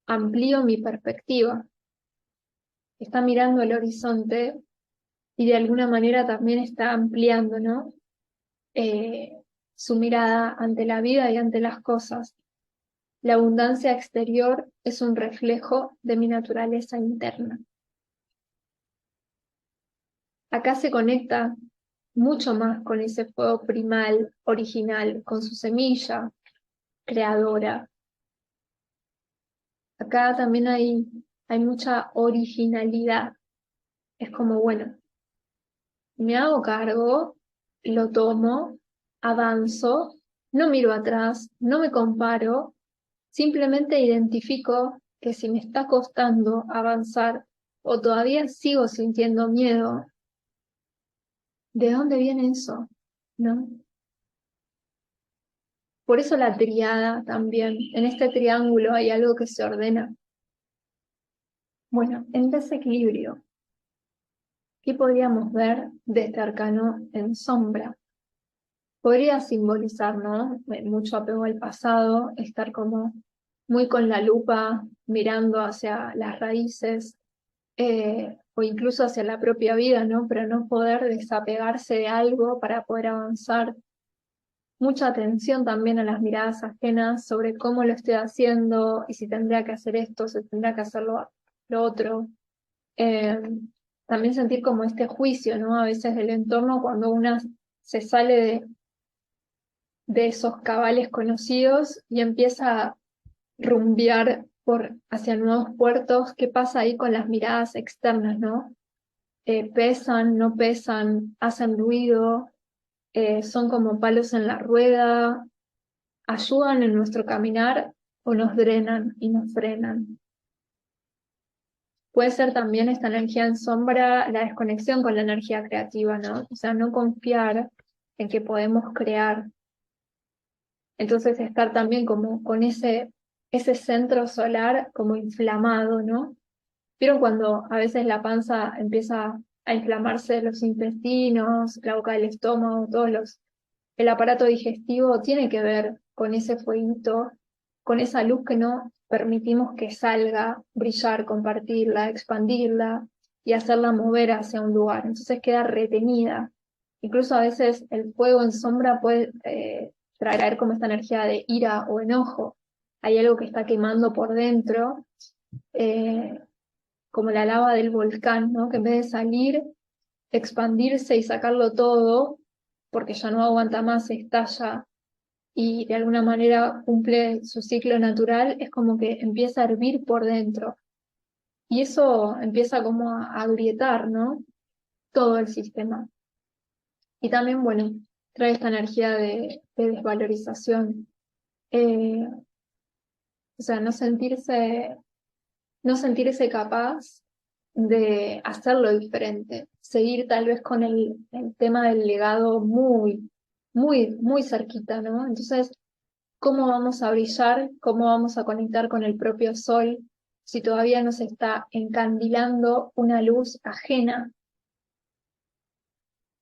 amplío mi perspectiva. Está mirando el horizonte y de alguna manera también está ampliando, ¿no? Su mirada ante la vida y ante las cosas. La abundancia exterior es un reflejo de mi naturaleza interna. Acá se conecta mucho más con ese fuego primal, original, con su semilla creadora. Acá también hay mucha originalidad. Es como, bueno, me hago cargo, lo tomo, avanzo, no miro atrás, no me comparo, simplemente identifico que si me está costando avanzar o todavía sigo sintiendo miedo, ¿de dónde viene eso? ¿No? Por eso la triada también. En este triángulo hay algo que se ordena. Bueno, en desequilibrio, ¿qué podríamos ver de este arcano en sombra? Podría simbolizar, ¿no? Mucho apego al pasado, estar como muy con la lupa mirando hacia las raíces, o incluso hacia la propia vida, ¿no? Pero no poder desapegarse de algo para poder avanzar. Mucha atención también a las miradas ajenas sobre cómo lo estoy haciendo y si tendría que hacer esto, si tendría que hacer lo otro. Eh, También sentir como este juicio, ¿no? A veces del entorno cuando una se sale de esos cabales conocidos y empieza a rumbear hacia nuevos puertos. ¿Qué pasa ahí con las miradas externas, no? Pesan, no pesan, hacen ruido, son como palos en la rueda, ayudan en nuestro caminar o nos drenan y nos frenan. Puede ser también esta energía en sombra, la desconexión con la energía creativa, ¿no? O sea, no confiar en que podemos crear. Entonces estar también como con ese centro solar como inflamado, ¿no? ¿Vieron cuando a veces la panza empieza a inflamarse los intestinos, la boca del estómago, el aparato digestivo tiene que ver con ese fueguito, con esa luz que no permitimos que salga, brillar, compartirla, expandirla y hacerla mover hacia un lugar. Entonces queda retenida. Incluso a veces el fuego en sombra puede traer como esta energía de ira o enojo. Hay algo que está quemando por dentro, eh, como la lava del volcán, ¿no? Que en vez de salir, expandirse y sacarlo todo, porque ya no aguanta más, estalla y de alguna manera cumple su ciclo natural, es como que empieza a hervir por dentro. Y eso empieza como a agrietar, ¿no? Todo el sistema. Y también, bueno, trae esta energía de desvalorización. Eh, o sea, no sentirse capaz de hacerlo diferente, seguir tal vez con el tema del legado muy, muy, muy cerquita, ¿no? Entonces, ¿cómo vamos a brillar? ¿Cómo vamos a conectar con el propio sol si todavía nos está encandilando una luz ajena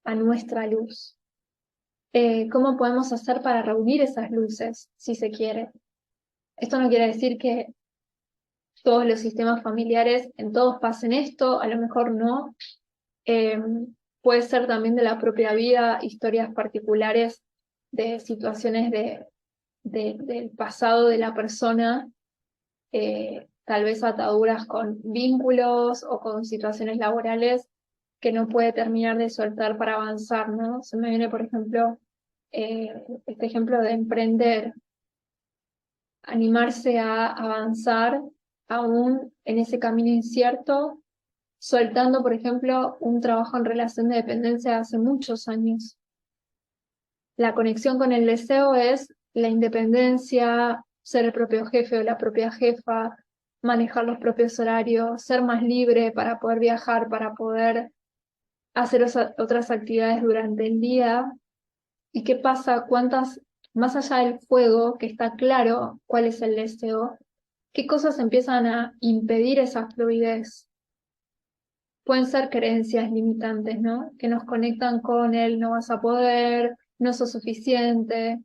a nuestra luz? ¿Cómo podemos hacer para reunir esas luces, si se quiere? Esto no quiere decir que todos los sistemas familiares, en todos pasen esto, a lo mejor no. Eh, Puede ser también de la propia vida, historias particulares de situaciones del pasado de la persona, tal vez ataduras con vínculos o con situaciones laborales que no puede terminar de soltar para avanzar, ¿no? Se me viene, por ejemplo, este ejemplo de emprender, animarse a avanzar aún en ese camino incierto, soltando, por ejemplo, un trabajo en relación de dependencia hace muchos años. La conexión con el deseo es la independencia, ser el propio jefe o la propia jefa, manejar los propios horarios, ser más libre para poder viajar, para poder hacer otras actividades durante el día. ¿Y qué pasa? Más allá del fuego, que está claro cuál es el deseo, qué cosas empiezan a impedir esa fluidez? Pueden ser creencias limitantes, ¿no? Que nos conectan con el no vas a poder, no sos suficiente,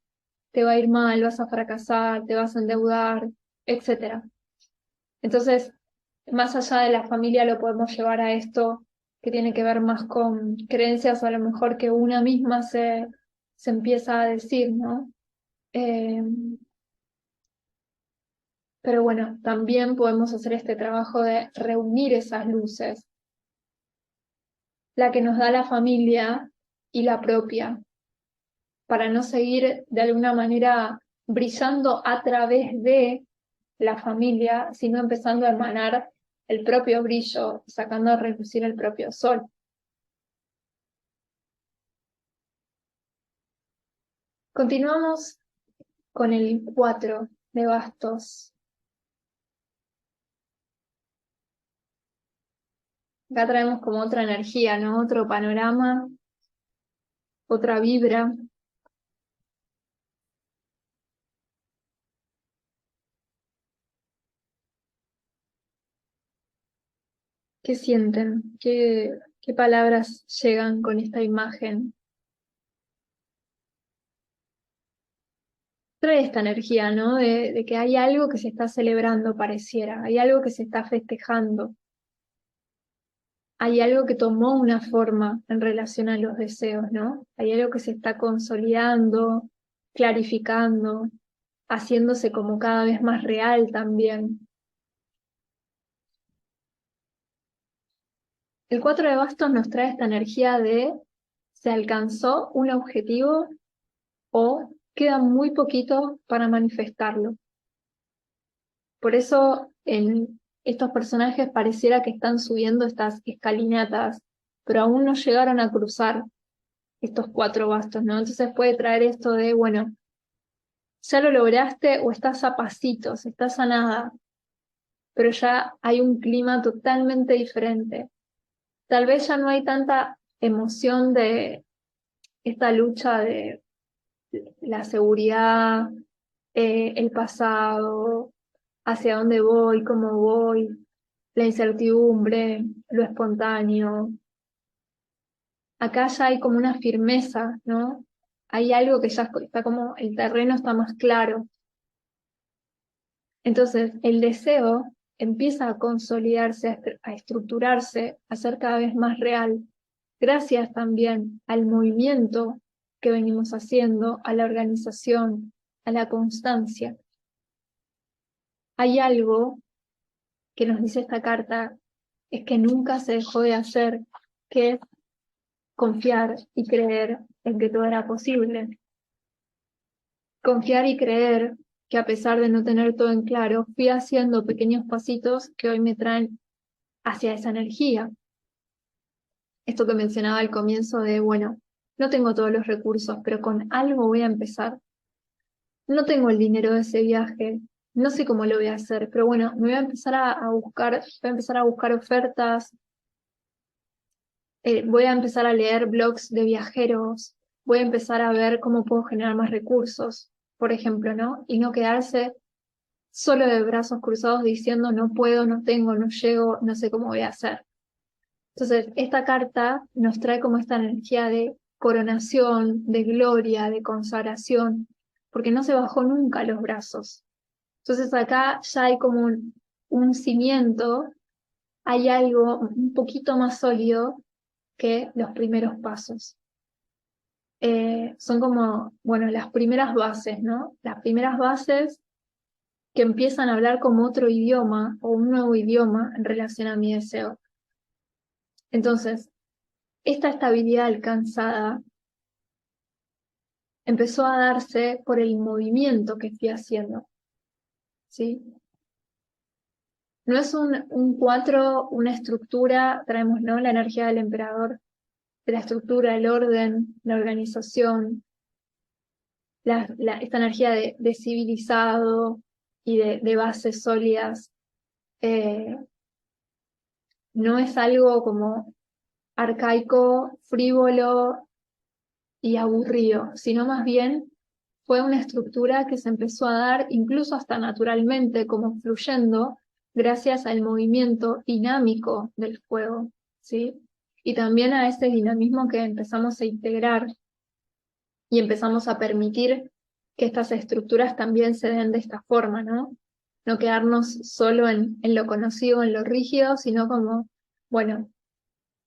te va a ir mal, vas a fracasar, te vas a endeudar, etcétera. Entonces, más allá de la familia lo podemos llevar a esto que tiene que ver más con creencias a lo mejor que una misma se empieza a decir, ¿no? Eh, pero bueno, también podemos hacer este trabajo de reunir esas luces, la que nos da la familia y la propia, para no seguir de alguna manera brillando a través de la familia, sino empezando a emanar el propio brillo, sacando a relucir el propio sol. Continuamos con el 4 de bastos. Acá traemos como otra energía, ¿no? Otro panorama, otra vibra. ¿Qué sienten? ¿Qué palabras llegan con esta imagen? Trae esta energía, ¿no? De que hay algo que se está celebrando, pareciera, hay algo que se está festejando, hay algo que tomó una forma en relación a los deseos, ¿no? Hay algo que se está consolidando, clarificando, haciéndose como cada vez más real también. El 4 de bastos nos trae esta energía de se alcanzó un objetivo o queda muy poquito para manifestarlo. Por eso en estos personajes pareciera que están subiendo estas escalinatas, pero aún no llegaron a cruzar estos 4 bastos, ¿no? Entonces puede traer esto de, bueno, ya lo lograste o estás a pasitos, estás a nada, pero ya hay un clima totalmente diferente. Tal vez ya no hay tanta emoción de esta lucha de la seguridad, el pasado, hacia dónde voy, cómo voy, la incertidumbre, lo espontáneo. Acá ya hay como una firmeza, ¿no? Hay algo que ya está como, el terreno está más claro. Entonces, el deseo empieza a consolidarse, a estructurarse, a ser cada vez más real, gracias también al movimiento que venimos haciendo, a la organización, a la constancia. Hay algo que nos dice esta carta, es que nunca se dejó de hacer, que es confiar y creer en que todo era posible. Confiar y creer que a pesar de no tener todo en claro, fui haciendo pequeños pasitos que hoy me traen hacia esa energía. Esto que mencionaba al comienzo de, bueno, no tengo todos los recursos, pero con algo voy a empezar. No tengo el dinero de ese viaje, no sé cómo lo voy a hacer, pero bueno, me voy a empezar a buscar, voy a empezar a buscar ofertas, voy a empezar a leer blogs de viajeros, voy a empezar a ver cómo puedo generar más recursos, por ejemplo, ¿no? Y no quedarse solo de brazos cruzados diciendo no puedo, no tengo, no llego, no sé cómo voy a hacer. Entonces, esta carta nos trae como esta energía de coronación, de gloria, de consagración, porque no se bajó nunca los brazos. Entonces acá ya hay como un cimiento, hay algo un poquito más sólido que los primeros pasos. Son como, bueno, las primeras bases, ¿no? Las primeras bases que empiezan a hablar como otro idioma o un nuevo idioma en relación a mi deseo. Entonces, esta estabilidad alcanzada empezó a darse por el movimiento que fui haciendo, ¿sí? No es un 4, una estructura, traemos, ¿no? La energía del emperador, de la estructura, el orden, la organización, esta energía de civilizado y de bases sólidas. No es algo como arcaico, frívolo y aburrido, sino más bien fue una estructura que se empezó a dar incluso hasta naturalmente, como fluyendo, gracias al movimiento dinámico del fuego, ¿sí? Y también a ese dinamismo que empezamos a integrar y empezamos a permitir que estas estructuras también se den de esta forma, ¿no? no quedarnos solo en lo conocido, en lo rígido, sino como, bueno,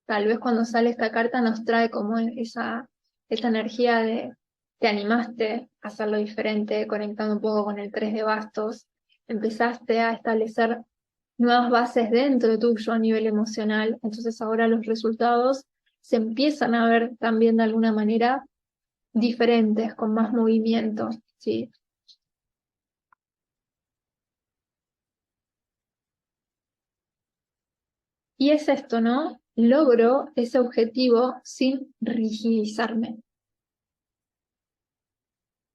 tal vez cuando sale esta carta nos trae como esa energía de te animaste a hacerlo diferente, conectando un poco con el 3 de bastos, empezaste a establecer nuevas bases dentro tuyo a nivel emocional, entonces ahora los resultados se empiezan a ver también de alguna manera diferentes, con más movimiento, ¿sí? Y es esto, ¿no? Logro ese objetivo sin rigidizarme,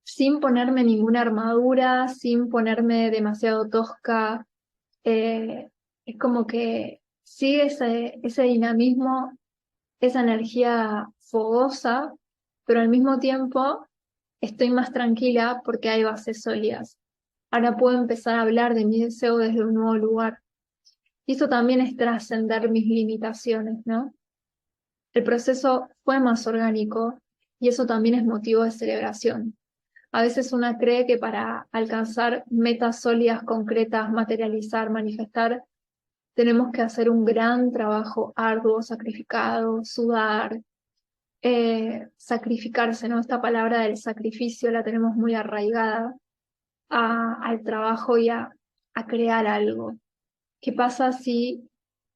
sin ponerme ninguna armadura, sin ponerme demasiado tosca. Es como que sigue ese dinamismo, esa energía fogosa, pero al mismo tiempo estoy más tranquila porque hay bases sólidas. Ahora puedo empezar a hablar de mi deseo desde un nuevo lugar. Y eso también es trascender mis limitaciones, ¿no? El proceso fue más orgánico y eso también es motivo de celebración. A veces una cree que para alcanzar metas sólidas, concretas, materializar, manifestar, tenemos que hacer un gran trabajo arduo, sacrificado, sudar, sacrificarse, ¿no? Esta palabra del sacrificio la tenemos muy arraigada al trabajo y a crear algo. ¿Qué pasa si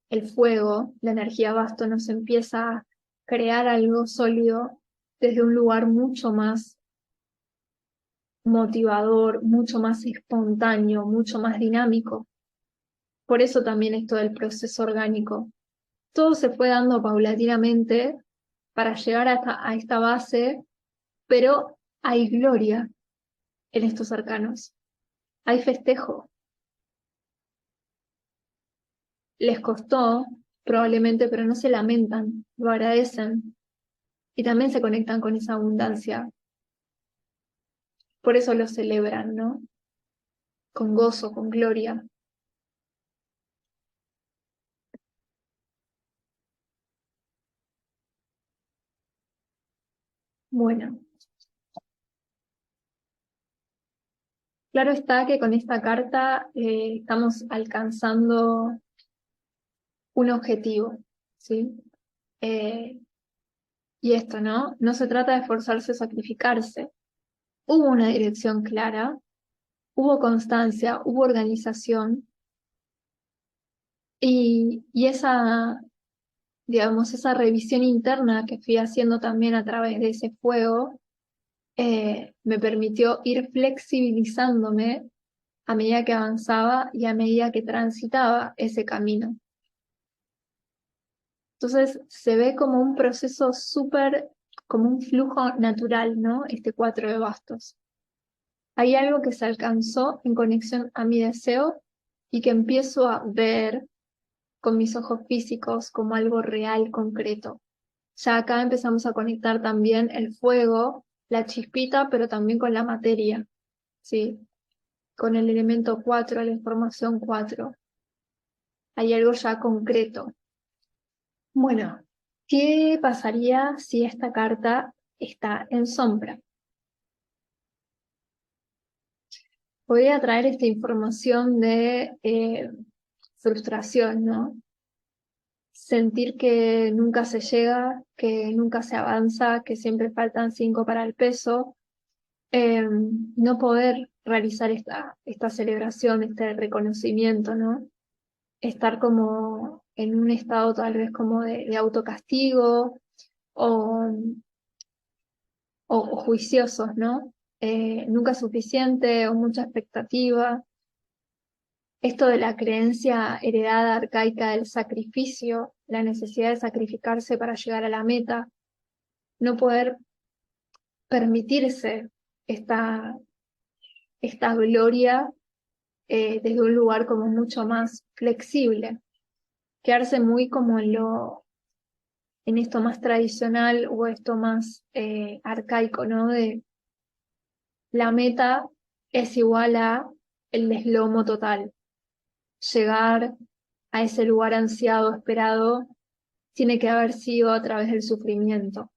el fuego, la energía vasto, nos empieza a crear algo sólido desde un lugar mucho más motivador, mucho más espontáneo, mucho más dinámico? Por eso también esto del proceso orgánico. Todo se fue dando paulatinamente para llegar a esta base, pero hay gloria en estos arcanos, hay festejo. Les costó probablemente, pero no se lamentan, lo agradecen y también se conectan con esa abundancia. Por eso lo celebran, ¿no? Con gozo, con gloria. Bueno, claro está que con esta carta estamos alcanzando un objetivo, ¿sí? Eh, y esto, ¿no? No se trata de esforzarse o sacrificarse. Hubo una dirección clara, hubo constancia, hubo organización y esa, digamos, esa revisión interna que fui haciendo también a través de ese fuego, me permitió ir flexibilizándome a medida que avanzaba y a medida que transitaba ese camino. Entonces se ve como un proceso súper, como un flujo natural, ¿no? Este 4 de bastos. Hay algo que se alcanzó en conexión a mi deseo y que empiezo a ver con mis ojos físicos como algo real, concreto. Ya acá empezamos a conectar también el fuego, la chispita, pero también con la materia, ¿sí? Con el elemento 4, la información 4. Hay algo ya concreto. Bueno, ¿qué pasaría si esta carta está en sombra? Voy a traer esta información de frustración, ¿no? Sentir que nunca se llega, que nunca se avanza, que siempre faltan 5 para el peso, no poder realizar esta celebración, este reconocimiento, ¿no? Estar como en un estado tal vez como de autocastigo o, o juiciosos, ¿no? Nunca suficiente o mucha expectativa. Esto de la creencia heredada arcaica del sacrificio, la necesidad de sacrificarse para llegar a la meta, no poder permitirse esta, esta gloria desde un lugar como mucho más flexible, quedarse muy como en esto más tradicional o esto más arcaico, ¿no? De la meta es igual a el deslomo total, llegar a ese lugar ansiado, esperado, tiene que haber sido a través del sufrimiento.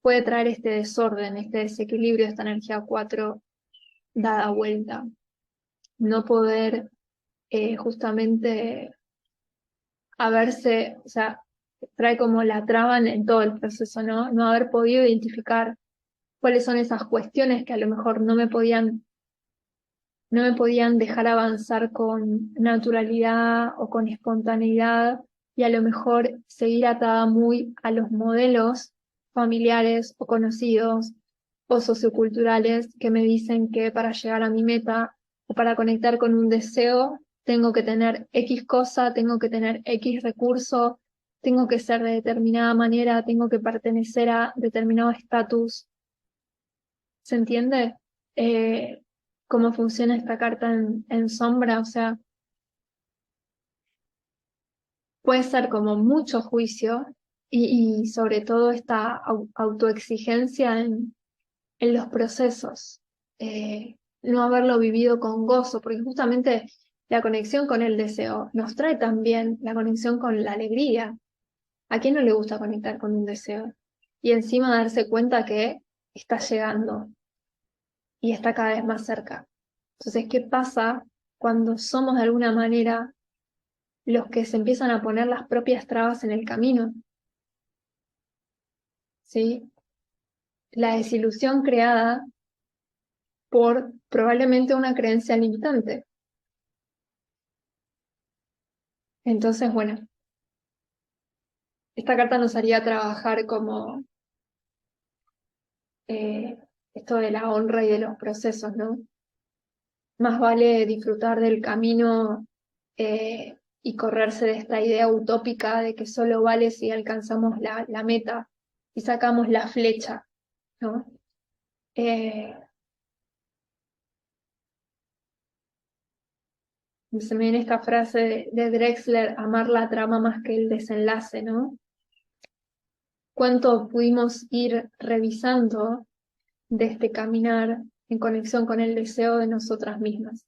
Puede traer este desorden, este desequilibrio, esta energía 4 dada vuelta. no poder justamente haberse, o sea, trae como la traba en todo el proceso, ¿no? No haber podido identificar cuáles son esas cuestiones que a lo mejor no me podían dejar avanzar con naturalidad o con espontaneidad y a lo mejor seguir atada muy a los modelos familiares o conocidos o socioculturales que me dicen que para llegar a mi meta o para conectar con un deseo tengo que tener X cosa, tengo que tener X recurso, tengo que ser de determinada manera, tengo que pertenecer a determinado estatus. ¿Se entiende? Cómo funciona esta carta en sombra, o sea, puede ser como mucho juicio y sobre todo esta autoexigencia en los procesos, no haberlo vivido con gozo, porque justamente la conexión con el deseo nos trae también la conexión con la alegría. ¿A quién no le gusta conectar con un deseo? Y encima darse cuenta que está llegando y está cada vez más cerca. Entonces, ¿qué pasa cuando somos de alguna manera los que se empiezan a poner las propias trabas en el camino? ¿Sí? La desilusión creada por probablemente una creencia limitante. Entonces, bueno, esta carta nos haría trabajar como eh, esto de la honra y de los procesos, ¿no? Más vale disfrutar del camino y correrse de esta idea utópica de que solo vale si alcanzamos la meta y sacamos la flecha, ¿no? Eh, Se me viene esta frase de Drexler, amar la trama más que el desenlace, ¿no? ¿Cuánto pudimos ir revisando de este caminar en conexión con el deseo de nosotras mismas?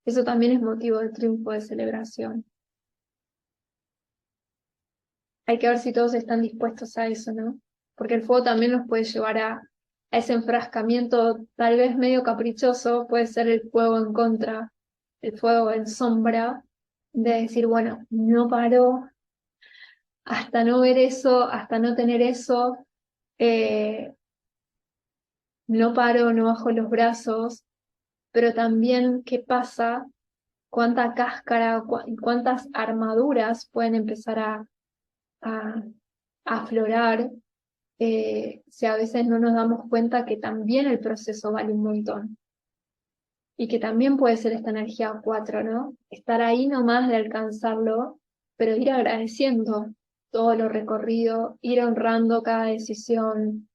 Eso también es motivo de triunfo, de celebración. Hay que ver si todos están dispuestos a eso, ¿no? Porque el fuego también nos puede llevar a ese enfrascamiento tal vez medio caprichoso, puede ser el fuego en contra, el fuego en sombra, de decir, bueno, no paro hasta no ver eso, hasta no tener eso, eh, no paro, no bajo los brazos, pero también qué pasa, cuánta cáscara, cuántas armaduras pueden empezar a aflorar si a veces no nos damos cuenta que también el proceso vale un montón. Y que también puede ser esta energía 4, ¿no? Estar ahí nomás de alcanzarlo, pero ir agradeciendo todo lo recorrido, ir honrando cada decisión.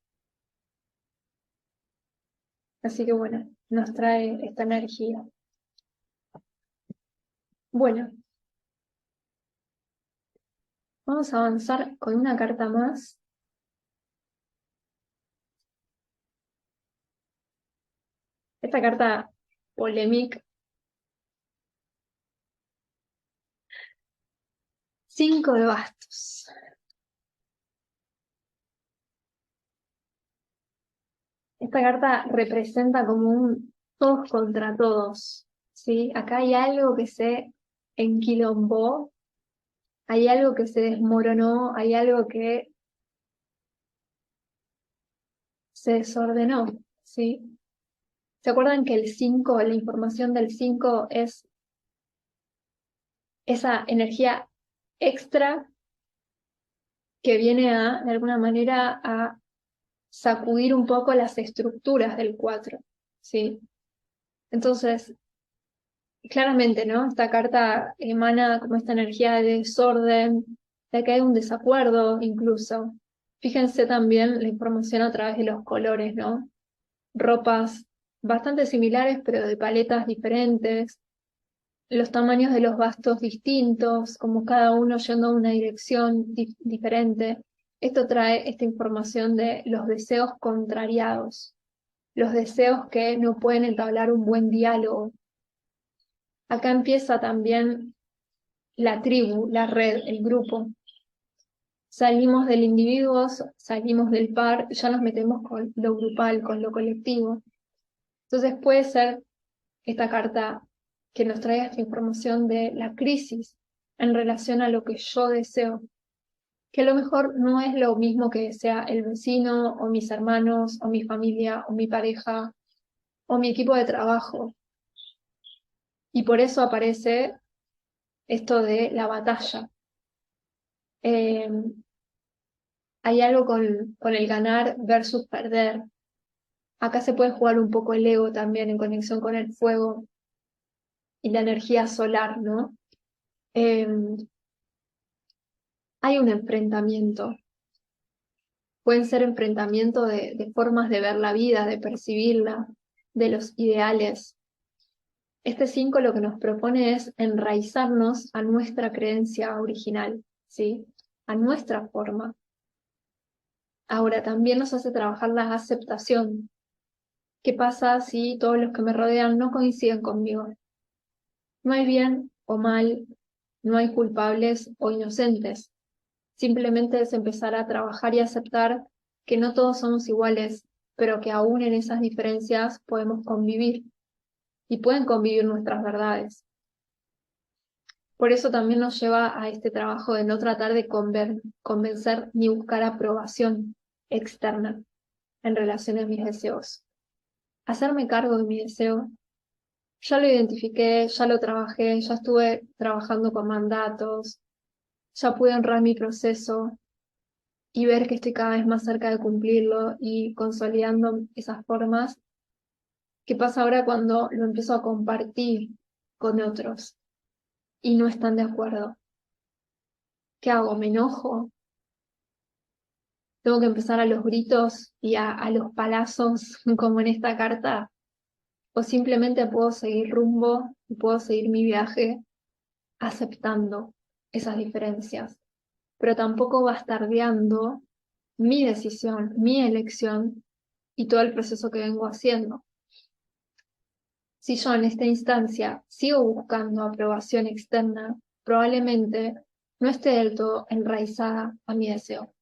Así que bueno, nos trae esta energía. Bueno, vamos a avanzar con una carta más. Esta carta polémica. 5 de bastos. Esta carta representa como un todos contra todos, ¿sí? Acá hay algo que se enquilombó, hay algo que se desmoronó, hay algo que se desordenó, ¿sí? ¿Se acuerdan que el 5, la información del 5 es esa energía extra que viene de alguna manera, a sacudir un poco las estructuras del 4, ¿sí? Entonces, claramente, ¿no? Esta carta emana como esta energía de desorden, de que hay un desacuerdo incluso. Fíjense también la información a través de los colores, ¿no? Ropas bastante similares, pero de paletas diferentes, los tamaños de los bastos distintos, como cada uno yendo a una dirección diferente. Esto trae esta información de los deseos contrariados, los deseos que no pueden entablar un buen diálogo. Acá empieza también la tribu, la red, el grupo. Salimos del individuo, salimos del par, ya nos metemos con lo grupal, con lo colectivo. Entonces puede ser esta carta que nos traiga esta información de la crisis en relación a lo que yo deseo, que a lo mejor no es lo mismo que desea el vecino, o mis hermanos, o mi familia, o mi pareja, o mi equipo de trabajo. Y por eso aparece esto de la batalla. Hay algo con el ganar versus perder. Acá se puede jugar un poco el ego también en conexión con el fuego y la energía solar, ¿no? Hay un enfrentamiento. Pueden ser enfrentamientos de formas de ver la vida, de percibirla, de los ideales. Este 5 lo que nos propone es enraizarnos a nuestra creencia original, ¿sí? A nuestra forma. Ahora, también nos hace trabajar la aceptación. ¿Qué pasa si todos los que me rodean no coinciden conmigo? No hay bien o mal, no hay culpables o inocentes. Simplemente es empezar a trabajar y aceptar que no todos somos iguales, pero que aún en esas diferencias podemos convivir y pueden convivir nuestras verdades. Por eso también nos lleva a este trabajo de no tratar de convencer ni buscar aprobación externa en relación a mis deseos. Hacerme cargo de mi deseo. Ya lo identifiqué, ya lo trabajé, ya estuve trabajando con mandatos, ya pude honrar mi proceso y ver que estoy cada vez más cerca de cumplirlo y consolidando esas formas. ¿Qué pasa ahora cuando lo empiezo a compartir con otros y no están de acuerdo? ¿Qué hago? ¿Me enojo? ¿Tengo que empezar a los gritos y a los palazos como en esta carta? ¿O simplemente puedo seguir rumbo y puedo seguir mi viaje aceptando esas diferencias, pero tampoco bastardeando mi decisión, mi elección y todo el proceso que vengo haciendo? Si yo en esta instancia sigo buscando aprobación externa, probablemente no esté del todo enraizada a mi deseo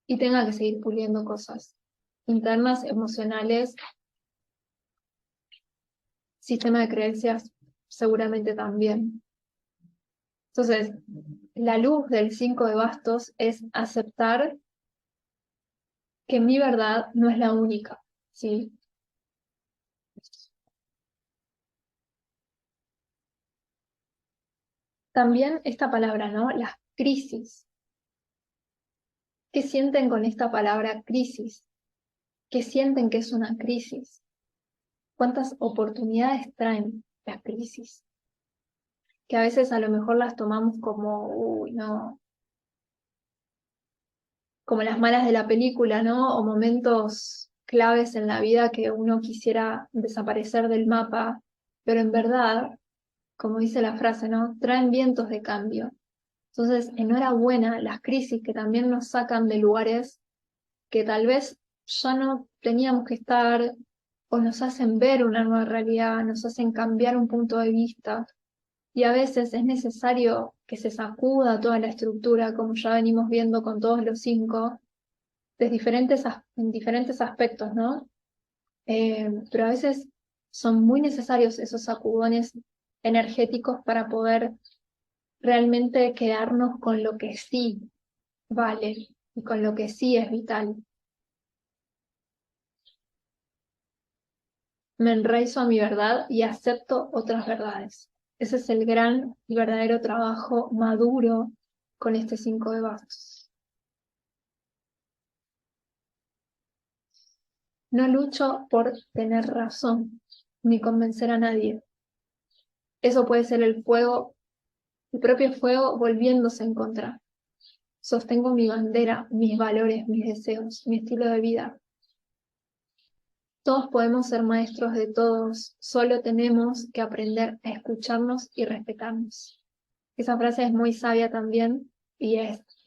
y tenga que seguir puliendo cosas internas, emocionales, sistema de creencias seguramente también. Entonces, la luz del 5 de bastos es aceptar que mi verdad no es la única, ¿sí? También esta palabra, ¿no? Las crisis. ¿Qué sienten con esta palabra crisis? ¿Qué sienten que es una crisis? ¿Cuántas oportunidades traen las crisis? Que a veces a lo mejor las tomamos como, uy, no, como las malas de la película, ¿no? O momentos claves en la vida que uno quisiera desaparecer del mapa, pero en verdad, como dice la frase, ¿no? Traen vientos de cambio. Entonces, enhorabuena, las crisis que también nos sacan de lugares que tal vez ya no teníamos que estar, o nos hacen ver una nueva realidad, nos hacen cambiar un punto de vista. Y a veces es necesario que se sacuda toda la estructura, como ya venimos viendo con todos los 5, en diferentes aspectos, ¿no? Pero a veces son muy necesarios esos sacudones energéticos para poder realmente quedarnos con lo que sí vale y con lo que sí es vital. Me enraizo a mi verdad y acepto otras verdades. Ese es el gran y verdadero trabajo maduro con este 5 de bastos. No lucho por tener razón, ni convencer a nadie. Eso puede ser el fuego, el propio fuego volviéndose en contra. Sostengo mi bandera, mis valores, mis deseos, mi estilo de vida. Todos podemos ser maestros de todos, solo tenemos que aprender a escucharnos y respetarnos. Esa frase es muy sabia también y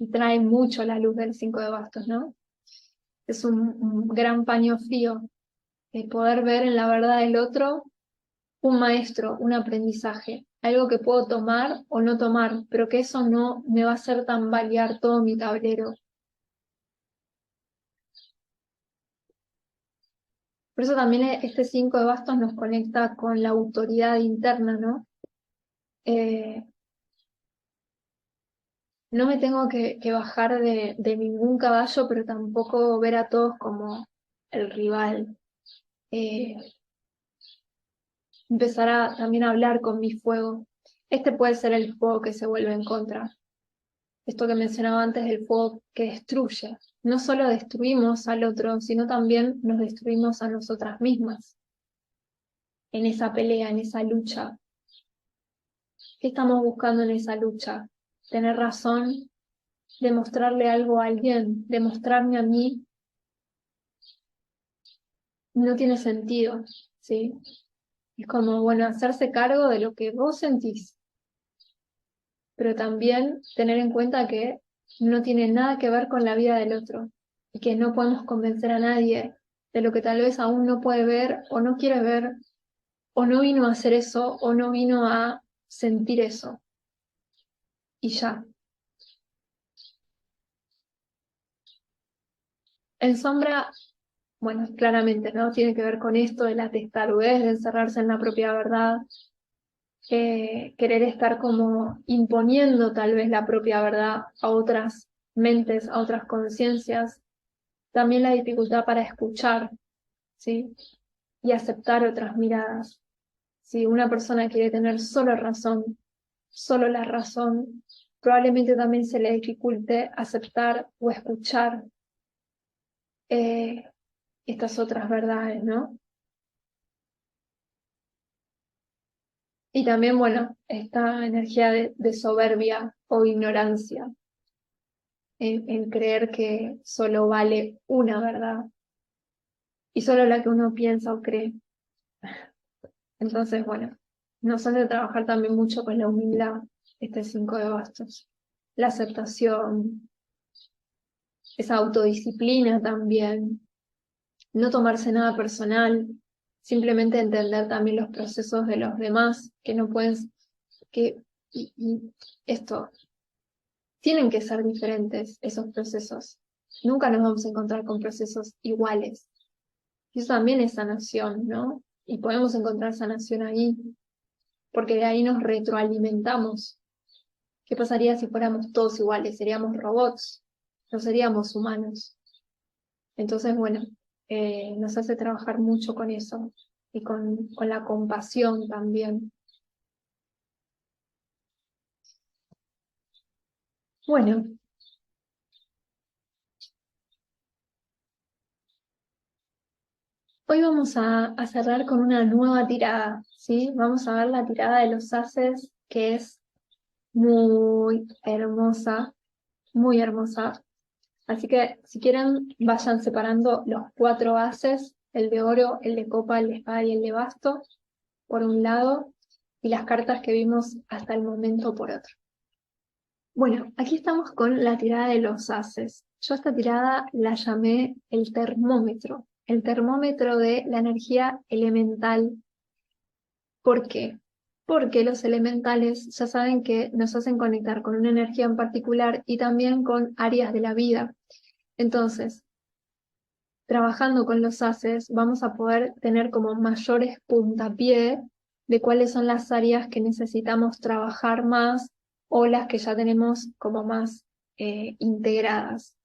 trae mucho la luz del 5 de bastos, ¿no? Es un gran paño frío el poder ver en la verdad del otro un maestro, un aprendizaje, algo que puedo tomar o no tomar, pero que eso no me va a hacer tambalear todo mi tablero. Por eso también este 5 de bastos nos conecta con la autoridad interna, ¿no? No me tengo que bajar de ningún caballo, pero tampoco ver a todos como el rival. Eh, Empezar a también hablar con mi fuego. Este puede ser el fuego que se vuelve en contra. Esto que mencionaba antes, el fuego que destruye. No solo destruimos al otro, sino también nos destruimos a nosotras mismas. En esa pelea, en esa lucha. ¿Qué estamos buscando en esa lucha? Tener razón, demostrarle algo a alguien, demostrarme a mí, no tiene sentido, ¿sí? Es como, bueno, hacerse cargo de lo que vos sentís, pero también tener en cuenta que no tiene nada que ver con la vida del otro y que no podemos convencer a nadie de lo que tal vez aún no puede ver o no quiere ver o no vino a hacer eso o no vino a sentir eso. Y ya. En sombra, bueno, claramente, ¿no? Tiene que ver con esto de la testarudez, de encerrarse en la propia verdad, querer estar como imponiendo tal vez la propia verdad a otras mentes, a otras conciencias. También la dificultad para escuchar, ¿sí? Y aceptar otras miradas. Si una persona quiere tener solo razón, solo la razón, probablemente también se le dificulte aceptar o escuchar estas otras verdades, ¿no? Y también, bueno, esta energía de soberbia o ignorancia, en creer que solo vale una verdad y solo la que uno piensa o cree. Entonces, bueno, nos hace trabajar también mucho con la humildad, este 5 de bastos. La aceptación, esa autodisciplina también, no tomarse nada personal, simplemente entender también los procesos de los demás, que no pueden, que, y esto, tienen que ser diferentes esos procesos. Nunca nos vamos a encontrar con procesos iguales. Y eso también es sanación, ¿no? Y podemos encontrar sanación ahí, porque de ahí nos retroalimentamos. ¿Qué pasaría si fuéramos todos iguales? Seríamos robots, no seríamos humanos. Entonces, bueno, nos hace trabajar mucho con eso y con la compasión también. Bueno, hoy vamos a cerrar con una nueva tirada, ¿sí? Vamos a ver la tirada de los haces, que es muy hermosa, muy hermosa. Así que si quieren, vayan separando los 4 haces, el de oro, el de copa, el de espada y el de basto, por un lado, y las cartas que vimos hasta el momento por otro. Bueno, aquí estamos con la tirada de los haces. Yo esta tirada la llamé el termómetro de la energía elemental. ¿Por qué? Porque los elementales ya saben que nos hacen conectar con una energía en particular y también con áreas de la vida. Entonces, trabajando con los haces, vamos a poder tener como mayores puntapié de cuáles son las áreas que necesitamos trabajar más o las que ya tenemos como más integradas.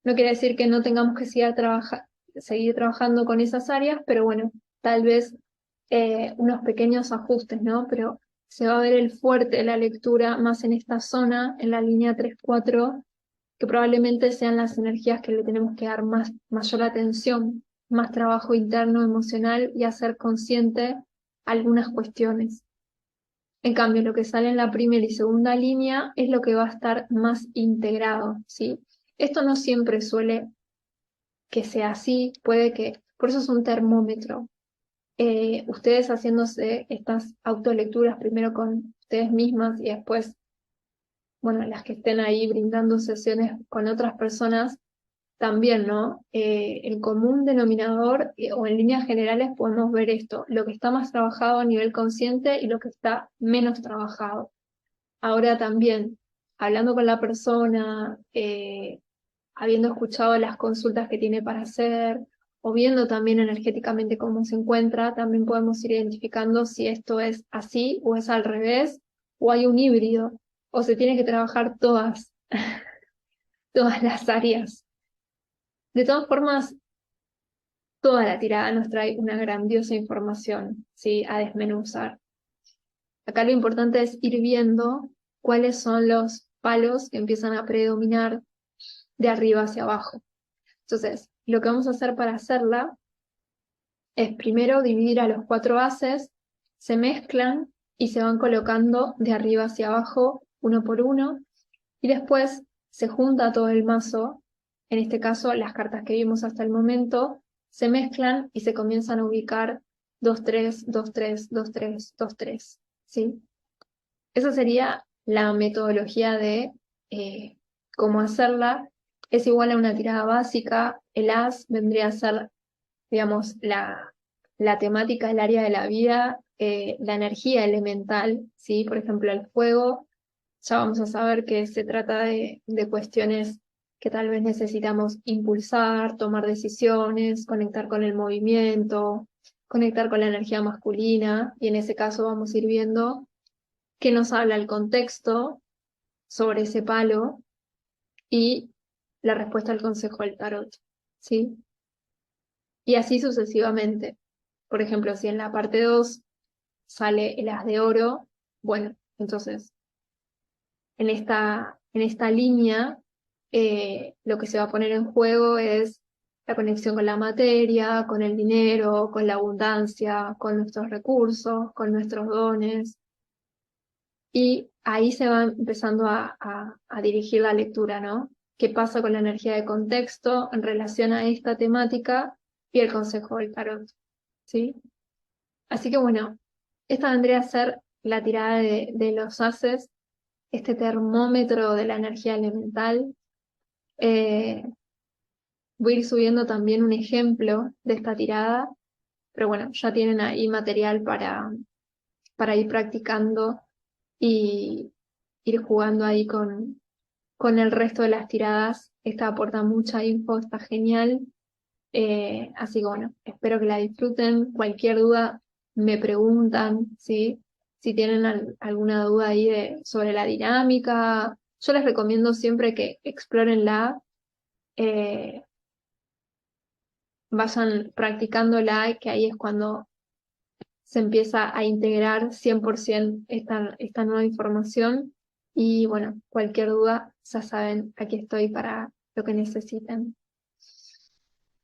No quiere decir que no tengamos que seguir trabajando con esas áreas, pero bueno, tal vez unos pequeños ajustes, ¿no? Pero se va a ver el fuerte de la lectura más en esta zona, en la línea 3-4, que probablemente sean las energías que le tenemos que dar mayor atención, más trabajo interno, emocional y hacer consciente algunas cuestiones. En cambio, lo que sale en la primera y segunda línea es lo que va a estar más integrado, ¿sí? Esto no siempre suele que sea así, puede que, por eso es un termómetro. Ustedes haciéndose estas autolecturas primero con ustedes mismas y después, bueno, las que estén ahí brindando sesiones con otras personas, también, ¿no? El común denominador o en líneas generales podemos ver esto, lo que está más trabajado a nivel consciente y lo que está menos trabajado. Ahora también, hablando con la persona, habiendo escuchado las consultas que tiene para hacer, o viendo también energéticamente cómo se encuentra, también podemos ir identificando si esto es así o es al revés, o hay un híbrido, o se tiene que trabajar todas, todas las áreas. De todas formas, toda la tirada nos trae una grandiosa información, ¿sí? A desmenuzar. Acá lo importante es ir viendo cuáles son los palos que empiezan a predominar de arriba hacia abajo. Entonces, lo que vamos a hacer para hacerla es primero dividir a los 4 haces, se mezclan y se van colocando de arriba hacia abajo, uno por uno, y después se junta todo el mazo, en este caso las cartas que vimos hasta el momento, se mezclan y se comienzan a ubicar 2-3, 2-3, 2-3, 2-3, ¿sí? Esa sería la metodología de cómo hacerla. Es igual a una tirada básica, el as vendría a ser, digamos, la temática, el área de la vida, la energía elemental, ¿sí? Por ejemplo, el fuego, ya vamos a saber que se trata de cuestiones que tal vez necesitamos impulsar, tomar decisiones, conectar con el movimiento, conectar con la energía masculina, y en ese caso vamos a ir viendo qué nos habla el contexto sobre ese palo y la respuesta al consejo del tarot, ¿sí? Y así sucesivamente. Por ejemplo, si en la parte 2 sale el as de oro, bueno, entonces en esta línea lo que se va a poner en juego es la conexión con la materia, con el dinero, con la abundancia, con nuestros recursos, con nuestros dones. Y ahí se va empezando a dirigir la lectura, ¿no? ¿Qué pasa con la energía de contexto en relación a esta temática y el consejo del tarot? ¿Sí? Así que bueno, esta vendría a ser la tirada de los haces, este termómetro de la energía elemental. Eh, Voy a ir subiendo también un ejemplo de esta tirada, pero bueno, ya tienen ahí material para ir practicando y ir jugando ahí con el resto de las tiradas. Esta aporta mucha info, está genial. Así que bueno, espero que la disfruten. Cualquier duda me preguntan, ¿sí? Si tienen alguna duda ahí sobre la dinámica, yo les recomiendo siempre que explórenla, eh, vayan practicándola, que ahí es cuando se empieza a integrar 100% esta nueva información. Y bueno, cualquier duda, ya saben, aquí estoy para lo que necesiten.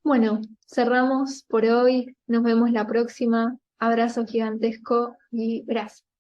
Bueno, cerramos por hoy. Nos vemos la próxima. Abrazo gigantesco y gracias.